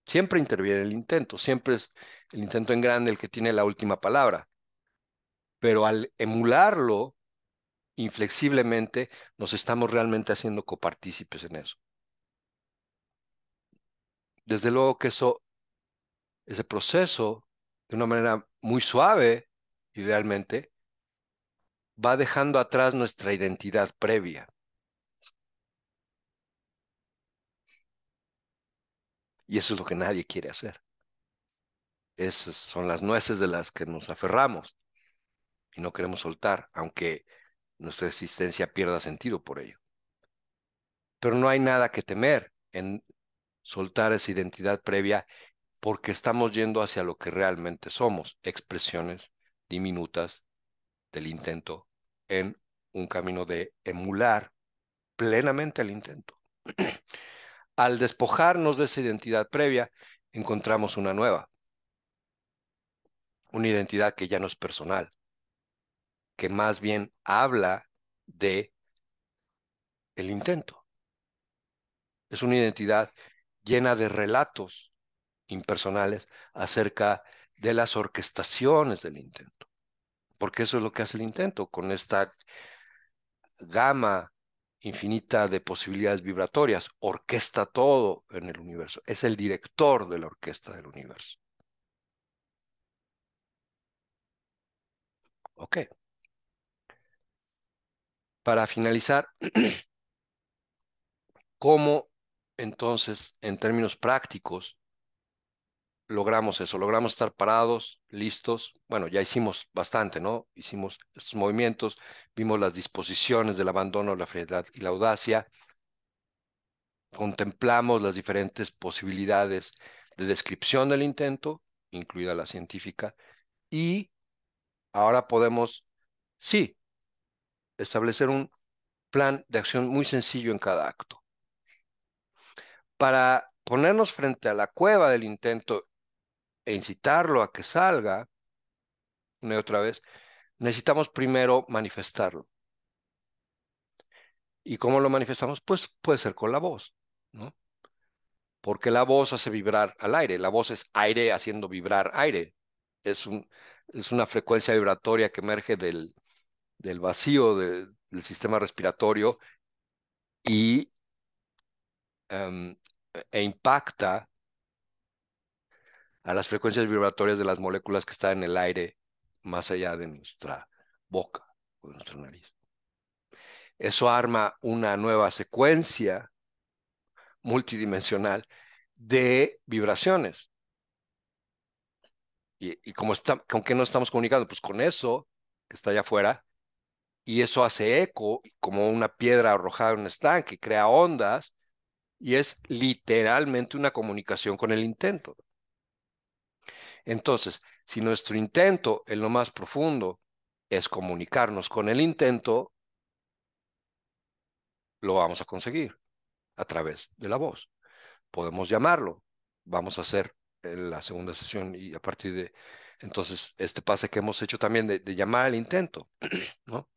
Siempre interviene el intento, siempre es el intento en grande el que tiene la última palabra, pero al emularlo inflexiblemente nos estamos realmente haciendo copartícipes en eso. Desde luego que ese proceso, de una manera muy suave, idealmente, va dejando atrás nuestra identidad previa. Y eso es lo que nadie quiere hacer. Esas son las nueces de las que nos aferramos y no queremos soltar, aunque nuestra existencia pierda sentido por ello. Pero no hay nada que temer en soltar esa identidad previa porque estamos yendo hacia lo que realmente somos, expresiones diminutas del intento en un camino de emular plenamente el intento. Al despojarnos de esa identidad previa, encontramos una nueva, una identidad que ya no es personal, que más bien habla de el intento. Es una identidad llena de relatos impersonales acerca de las orquestaciones del intento, porque eso es lo que hace el intento con esta gama infinita de posibilidades vibratorias, orquesta todo en el universo, es el director de la orquesta del universo. Ok, para finalizar, ¿cómo entonces, en términos prácticos, logramos eso? Logramos estar parados, listos. Bueno, ya hicimos bastante, ¿no? Hicimos estos movimientos, vimos las disposiciones del abandono, la frialdad y la audacia, contemplamos las diferentes posibilidades de descripción del intento, incluida la científica, y ahora podemos, sí, establecer un plan de acción muy sencillo en cada acto. Para ponernos frente a la cueva del intento e incitarlo a que salga una y otra vez, necesitamos primero manifestarlo. ¿Y cómo lo manifestamos? Pues puede ser con la voz, ¿no? Porque la voz hace vibrar al aire. La voz es aire haciendo vibrar aire. Es un, es una frecuencia vibratoria que emerge del vacío del sistema respiratorio y em, e impacta a las frecuencias vibratorias de las moléculas que están en el aire más allá de nuestra boca o de nuestra nariz. Eso arma una nueva secuencia multidimensional de vibraciones. Y como está, ¿con qué nos estamos comunicando? Pues con eso que está allá afuera, y eso hace eco como una piedra arrojada en un estanque, crea ondas, y es literalmente una comunicación con el intento. Entonces, si nuestro intento en lo más profundo es comunicarnos con el intento, lo vamos a conseguir a través de la voz. Podemos llamarlo. Vamos a hacer en la segunda sesión y a partir de entonces este pase que hemos hecho también de llamar al intento, ¿no?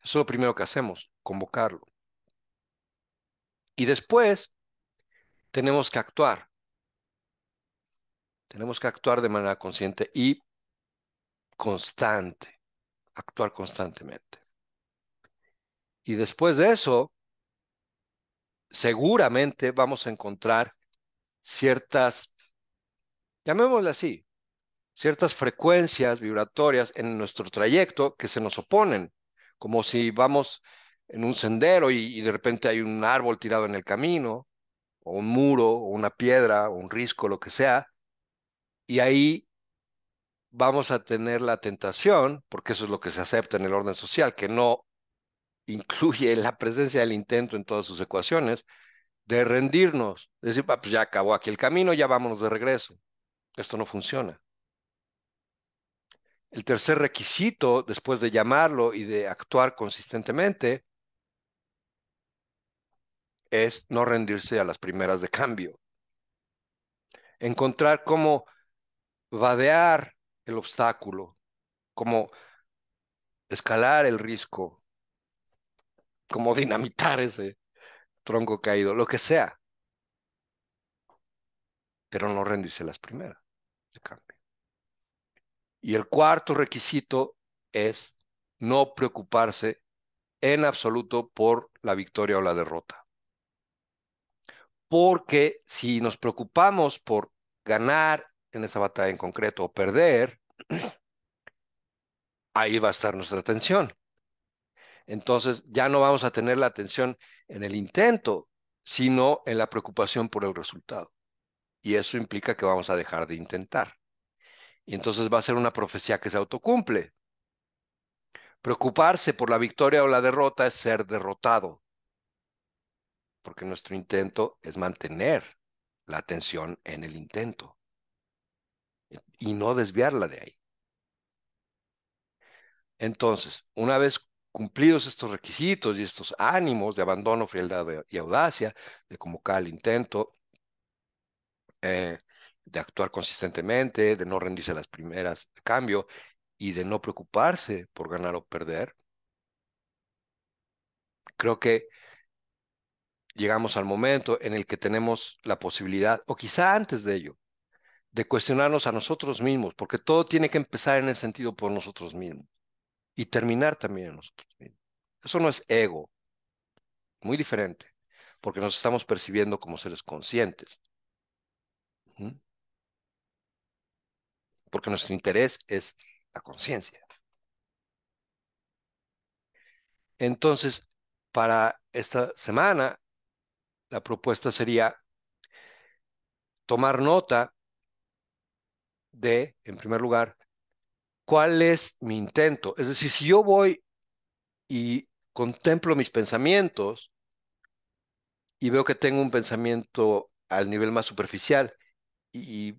Eso es lo primero que hacemos, convocarlo. Y después tenemos que actuar. Tenemos que actuar de manera consciente y constante. Actuar constantemente. Y después de eso, seguramente vamos a encontrar ciertas, llamémosle así, ciertas frecuencias vibratorias en nuestro trayecto que se nos oponen, como si vamos en un sendero y de repente hay un árbol tirado en el camino, o un muro, o una piedra, o un risco, lo que sea, y ahí vamos a tener la tentación, porque eso es lo que se acepta en el orden social, que no incluye la presencia del intento en todas sus ecuaciones, de rendirnos, de decir, "Ah, pues ya acabó aquí el camino, ya vámonos de regreso. Esto no funciona. El tercer requisito, después de llamarlo y de actuar consistentemente, es no rendirse a las primeras de cambio. Encontrar cómo vadear el obstáculo, cómo escalar el risco, cómo dinamitar ese tronco caído, lo que sea, pero no rendirse a las primeras de cambio. Y el cuarto requisito es no preocuparse en absoluto por la victoria o la derrota. Porque si nos preocupamos por ganar en esa batalla en concreto o perder, ahí va a estar nuestra atención. Entonces ya no vamos a tener la atención en el intento, sino en la preocupación por el resultado. Y eso implica que vamos a dejar de intentar. Y entonces va a ser una profecía que se autocumple. Preocuparse por la victoria o la derrota es ser derrotado, porque nuestro intento es mantener la atención en el intento y no desviarla de ahí. Entonces, una vez cumplidos estos requisitos y estos ánimos de abandono, frialdad y audacia, de convocar el intento, eh, de actuar consistentemente, de no rendirse a las primeras de cambio y de no preocuparse por ganar o perder, creo que llegamos al momento en el que tenemos la posibilidad, o quizá antes de ello, de cuestionarnos a nosotros mismos, porque todo tiene que empezar en el sentido por nosotros mismos y terminar también en nosotros mismos. Eso no es ego, muy diferente, porque nos estamos percibiendo como seres conscientes, ¿m? Porque nuestro interés es la conciencia. Entonces, para esta semana, la propuesta sería tomar nota de, en primer lugar, cuál es mi intento. Es decir, si yo voy y contemplo mis pensamientos y veo que tengo un pensamiento al nivel más superficial y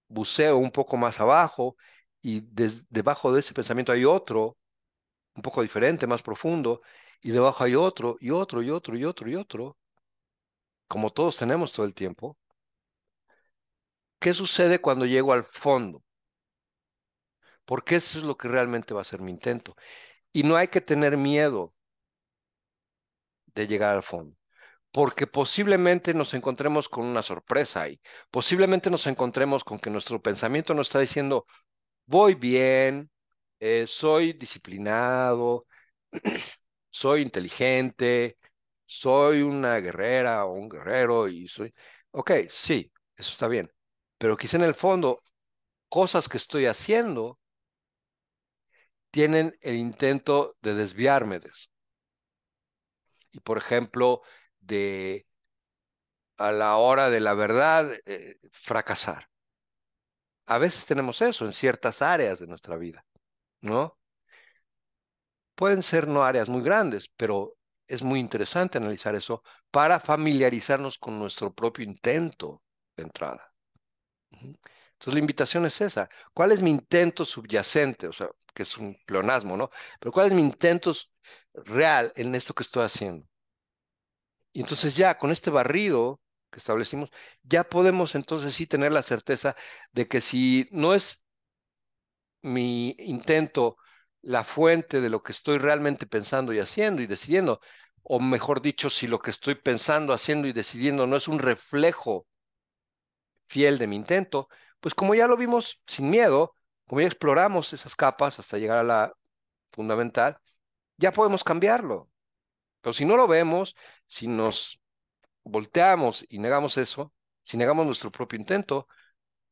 buceo un poco más abajo y debajo de ese pensamiento hay otro un poco diferente, más profundo, y debajo hay otro, y otro, y otro, y otro, y otro, como todos tenemos todo el tiempo. ¿Qué sucede cuando llego al fondo? Porque eso es lo que realmente va a ser mi intento. Y no hay que tener miedo de llegar al fondo, porque posiblemente nos encontremos con una sorpresa ahí. Posiblemente nos encontremos con que nuestro pensamiento nos está diciendo, voy bien, soy disciplinado, soy inteligente, soy una guerrera o un guerrero y soy... Ok, sí, eso está bien. Pero quizá en el fondo, cosas que estoy haciendo tienen el intento de desviarme de eso. Y por ejemplo, de a la hora de la verdad, fracasar. A veces tenemos eso en ciertas áreas de nuestra vida, ¿no? Pueden ser no áreas muy grandes, pero es muy interesante analizar eso para familiarizarnos con nuestro propio intento de entrada. Ujú. Entonces la invitación es esa. ¿Cuál es mi intento subyacente? O sea, que es un pleonasmo, ¿no? Pero ¿cuál es mi intento real en esto que estoy haciendo? Y entonces ya con este barrido que establecimos, ya podemos entonces sí tener la certeza de que si no es mi intento la fuente de lo que estoy realmente pensando y haciendo y decidiendo, o mejor dicho, si lo que estoy pensando, haciendo y decidiendo no es un reflejo fiel de mi intento, pues como ya lo vimos sin miedo, como ya exploramos esas capas hasta llegar a la fundamental, ya podemos cambiarlo. Pero si no lo vemos, si nos volteamos y negamos eso, si negamos nuestro propio intento,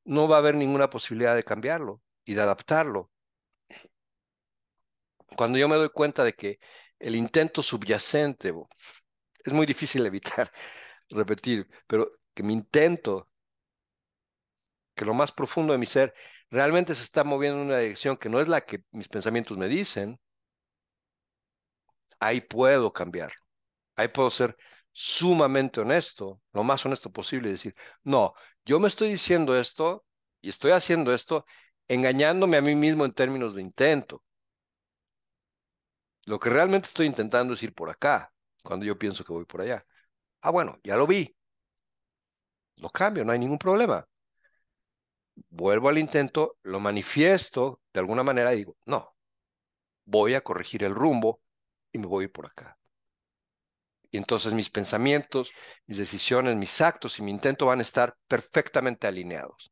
no va a haber ninguna posibilidad de cambiarlo y de adaptarlo. Cuando yo me doy cuenta de que el intento subyacente, es muy difícil evitar repetir, pero que mi intento, que lo más profundo de mi ser, realmente se está moviendo en una dirección que no es la que mis pensamientos me dicen, ahí puedo cambiar, ahí puedo ser sumamente honesto, lo más honesto posible y decir, no, yo me estoy diciendo esto y estoy haciendo esto engañándome a mí mismo en términos de intento. Lo que realmente estoy intentando es ir por acá, cuando yo pienso que voy por allá. Ah, bueno, ya lo vi, lo cambio, no hay ningún problema. Vuelvo al intento, lo manifiesto de alguna manera y digo, no, voy a corregir el rumbo y me voy por acá. Y entonces mis pensamientos, mis decisiones, mis actos y mi intento van a estar perfectamente alineados.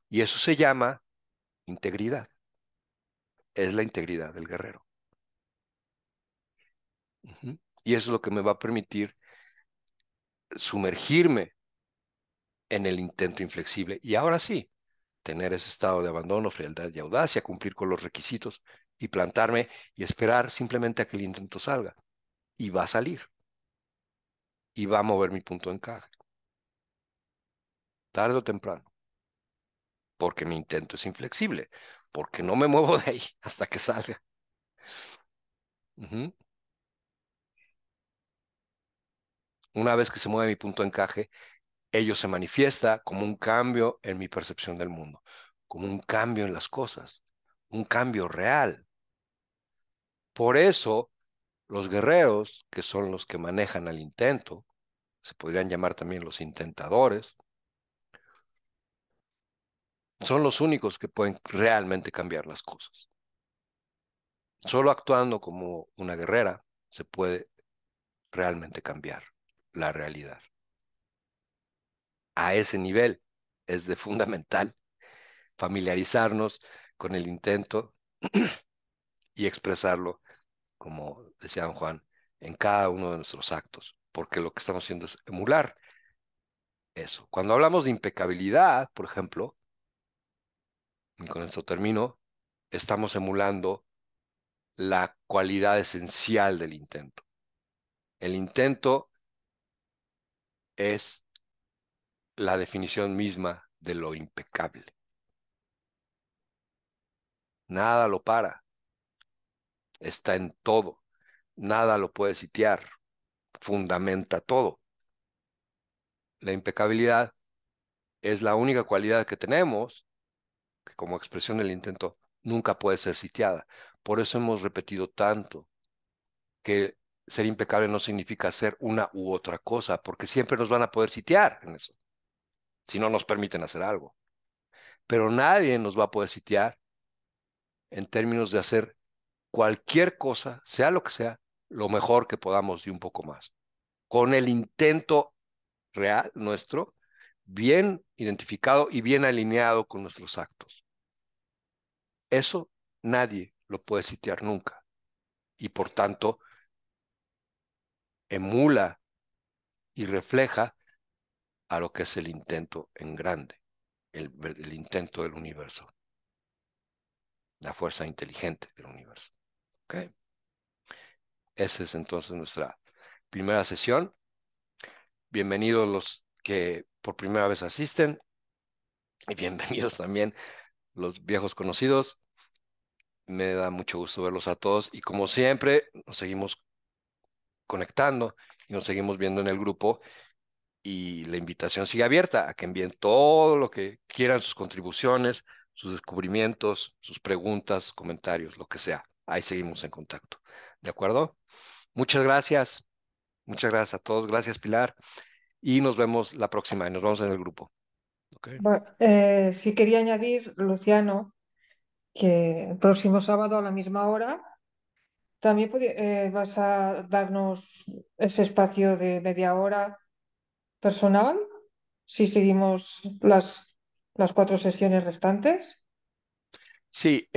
Y eso se llama integridad. Es la integridad del guerrero. Ujú. Y eso es lo que me va a permitir sumergirme en el intento inflexible. Y ahora sí, tener ese estado de abandono, frialdad y audacia, cumplir con los requisitos y plantarme y esperar simplemente a que el intento salga. Y va a salir y va a mover mi punto de encaje, tarde o temprano, porque mi intento es inflexible, porque no me muevo de ahí hasta que salga. Ujú. Una vez que se mueve mi punto de encaje, ello se manifiesta como un cambio en mi percepción del mundo, como un cambio en las cosas, un cambio real. Por eso, los guerreros, que son los que manejan al intento, se podrían llamar también los intentadores, son los únicos que pueden realmente cambiar las cosas. Solo actuando como una guerrera se puede realmente cambiar la realidad. A ese nivel es de fundamental familiarizarnos con el intento y expresarlo, como decía don Juan, en cada uno de nuestros actos, porque lo que estamos haciendo es emular eso. Cuando hablamos de impecabilidad, por ejemplo, y con esto termino, estamos emulando la cualidad esencial del intento. El intento es la definición misma de lo impecable. Nada lo para, está en todo, nada lo puede sitiar, fundamenta todo. La impecabilidad es la única cualidad que tenemos que como expresión del intento nunca puede ser sitiada. Por eso hemos repetido tanto que ser impecable no significa hacer una u otra cosa, porque siempre nos van a poder sitiar en eso, si no nos permiten hacer algo. Pero nadie nos va a poder sitiar en términos de hacer cualquier cosa, sea lo que sea, lo mejor que podamos y un poco más. Con el intento real nuestro, bien identificado y bien alineado con nuestros actos. Eso nadie lo puede sitiar nunca y por tanto emula y refleja a lo que es el intento en grande, el intento del universo, la fuerza inteligente del universo. ¿Ok? Esa es entonces nuestra primera sesión. Bienvenidos los que por primera vez asisten y bienvenidos también los viejos conocidos. Me da mucho gusto verlos a todos y como siempre nos seguimos conectando y nos seguimos viendo en el grupo y la invitación sigue abierta a que envíen todo lo que quieran, sus contribuciones, sus descubrimientos, sus preguntas, comentarios, lo que sea. Ahí seguimos en contacto. ¿De acuerdo? Muchas gracias. Muchas gracias a todos. Gracias, Pilar. Y nos vemos la próxima y nos vemos en el grupo. ¿Ok? Sí quería añadir, Luciano, que el próximo sábado a la misma hora también vas a darnos ese espacio de media hora personal si seguimos las 4 sesiones restantes. Sí,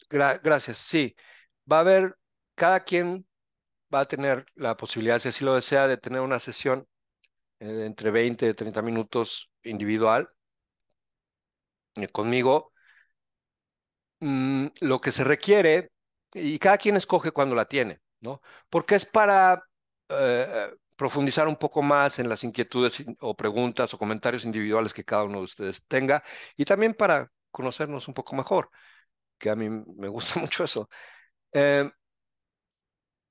gracias. Sí, va a haber, cada quien va a tener la posibilidad, si así lo desea, de tener una sesión de entre 20 y 30 minutos individual conmigo. Lo que se requiere, y cada quien escoge cuando la tiene, ¿no? Porque es para profundizar un poco más en las inquietudes o preguntas o comentarios individuales que cada uno de ustedes tenga y también para conocernos un poco mejor, que a mí me gusta mucho eso. Eh,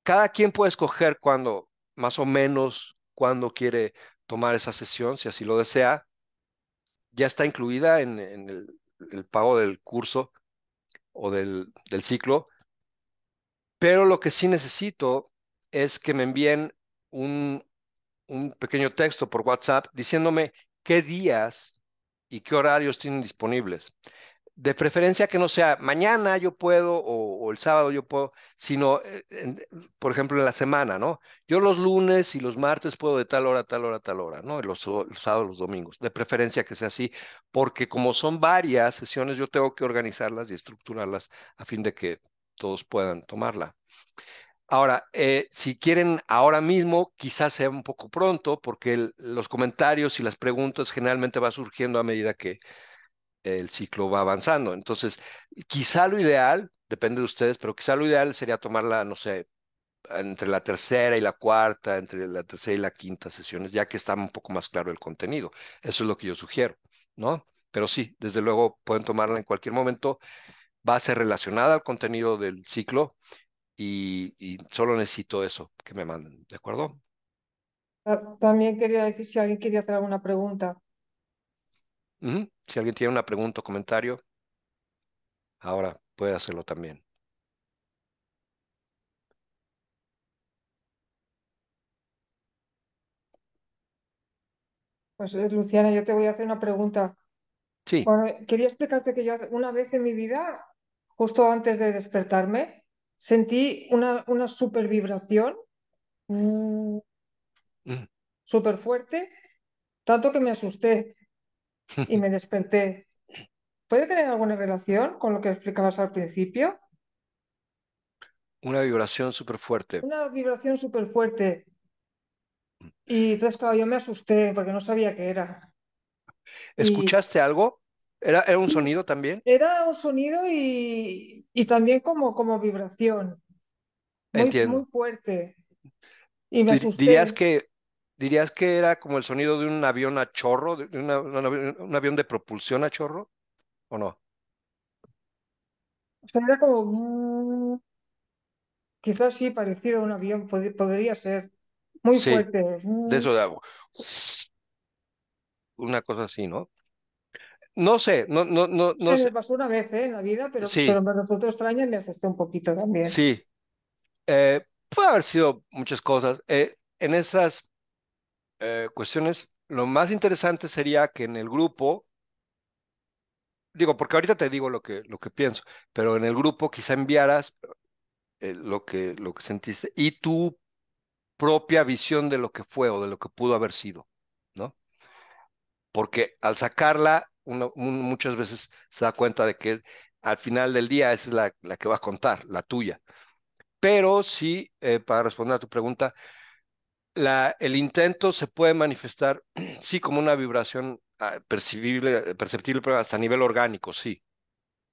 Cada quien puede escoger cuándo, más o menos, cuándo quiere tomar esa sesión, si así lo desea. Ya está incluida en el pago del curso o del ciclo, pero lo que sí necesito es que me envíen un, un pequeño texto por WhatsApp diciéndome qué días y qué horarios tienen disponibles. De preferencia que no sea mañana yo puedo o el sábado yo puedo, sino, por ejemplo, en la semana, ¿no? Yo los lunes y los martes puedo de tal hora a tal hora a tal hora, ¿no? Los sábados, los domingos. De preferencia que sea así, porque como son varias sesiones, yo tengo que organizarlas y estructurarlas a fin de que todos puedan tomarla. Ahora, si quieren ahora mismo, quizás sea un poco pronto, porque los comentarios y las preguntas generalmente va surgiendo a medida que el ciclo va avanzando. Entonces, quizá lo ideal, depende de ustedes, pero quizá lo ideal sería tomarla, no sé, entre la tercera y la cuarta, entre la tercera y la quinta sesiones, ya que está un poco más claro el contenido. Eso es lo que yo sugiero, ¿no? Pero sí, desde luego pueden tomarla en cualquier momento. Va a ser relacionada al contenido del ciclo y solo necesito eso que me manden, ¿de acuerdo? También quería decir si alguien quería hacer alguna pregunta. Ujú. Si alguien tiene una pregunta o comentario, ahora puede hacerlo también. Pues Luciana, yo te voy a hacer una pregunta. Sí. Bueno, quería explicarte que yo una vez en mi vida, justo antes de despertarme, sentí una super vibración, Ujú. súper fuerte, tanto que me asusté y me desperté. ¿Puede tener alguna relación con lo que explicabas al principio? Una vibración súper fuerte. Una vibración súper fuerte. Y entonces, claro, yo me asusté porque no sabía qué era. Y ¿Escuchaste algo? ¿Era un sí, sonido también? era un sonido y también como vibración, muy Entiendo. fuerte. Y me Dirías asusté. que era como el sonido de un avión a chorro, de un avión de propulsión a chorro, ¿o no? O sea, era como, quizás sí, parecido a un avión, podría ser. Muy Sí, fuerte. de eso de algo. Una cosa así, ¿no? No sé, no Se me sé. pasó una vez, en la vida, pero Sí, me resultó extraño y me asusté un poquito también. sí. Puede haber sido muchas cosas. En esas cuestiones, lo más interesante sería que en el grupo, digo, porque ahorita te digo lo que pienso, pero en el grupo quizá enviaras lo que sentiste y tu propia visión de lo que fue o de lo que pudo haber sido, ¿no? Porque al sacarla, uno muchas veces se da cuenta de que al final del día esa es la que va a contar, la tuya. Pero sí, para responder a tu pregunta, el intento se puede manifestar, sí, como una vibración percibible, perceptible, pero hasta a nivel orgánico, sí.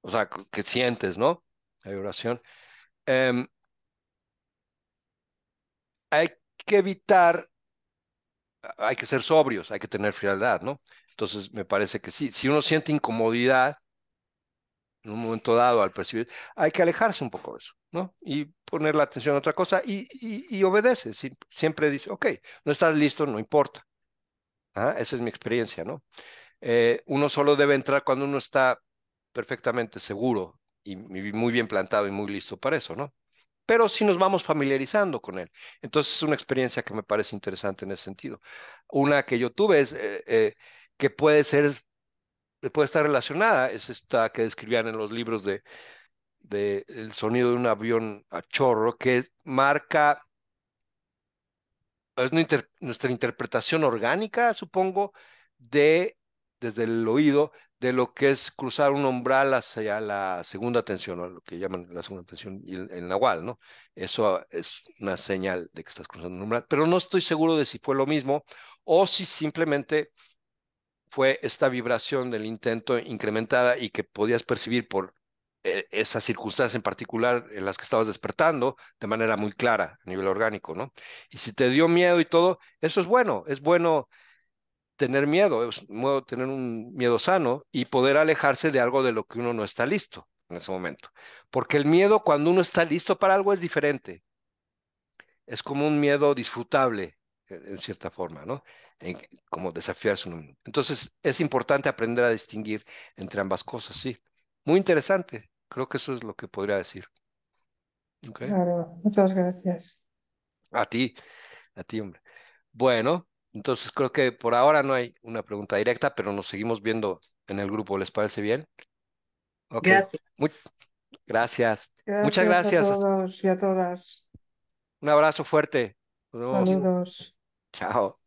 O sea, que sientes, ¿no? La vibración. Em, Hay que evitar, hay que ser sobrios, hay que tener frialdad, ¿no? Entonces, me parece que sí, si uno siente incomodidad en un momento dado al percibir, hay que alejarse un poco de eso, ¿no? Y poner la atención a otra cosa y obedece, siempre dice, ok, no estás listo, no importa. Ah, esa es mi experiencia, ¿no? Uno solo debe entrar cuando uno está perfectamente seguro y muy bien plantado y muy listo para eso, ¿no? Pero sí nos vamos familiarizando con él. Entonces es una experiencia que me parece interesante en ese sentido. Una que yo tuve es que puede ser puede estar relacionada, es esta que describían en los libros de el sonido de un avión a chorro, que marca, es nuestra interpretación orgánica, supongo, de, desde el oído, de lo que es cruzar un umbral hacia la segunda tensión, o lo que llaman la segunda tensión, y el nahual, ¿no? Eso es una señal de que estás cruzando un umbral, pero no estoy seguro de si fue lo mismo o si simplemente fue esta vibración del intento incrementada y que podías percibir por esas circunstancias en particular en las que estabas despertando de manera muy clara a nivel orgánico, ¿no? Y si te dio miedo y todo, eso es bueno tener miedo, es bueno tener un miedo sano y poder alejarse de algo de lo que uno no está listo en ese momento. Porque el miedo cuando uno está listo para algo es diferente, es como un miedo disfrutable, en cierta forma, ¿no? Como desafiarse uno mismo. Entonces, es importante aprender a distinguir entre ambas cosas, sí. Muy interesante. Creo que eso es lo que podría decir. ¿Ok? Claro, muchas gracias. A ti, a ti, hombre. Bueno, entonces creo que por ahora no hay una pregunta directa, pero nos seguimos viendo en el grupo. ¿Les parece bien? Ok. Gracias. Muy, gracias. Muchas Gracias a gracias. todos y a todas. Un abrazo fuerte. Nos vemos. Saludos. Chao.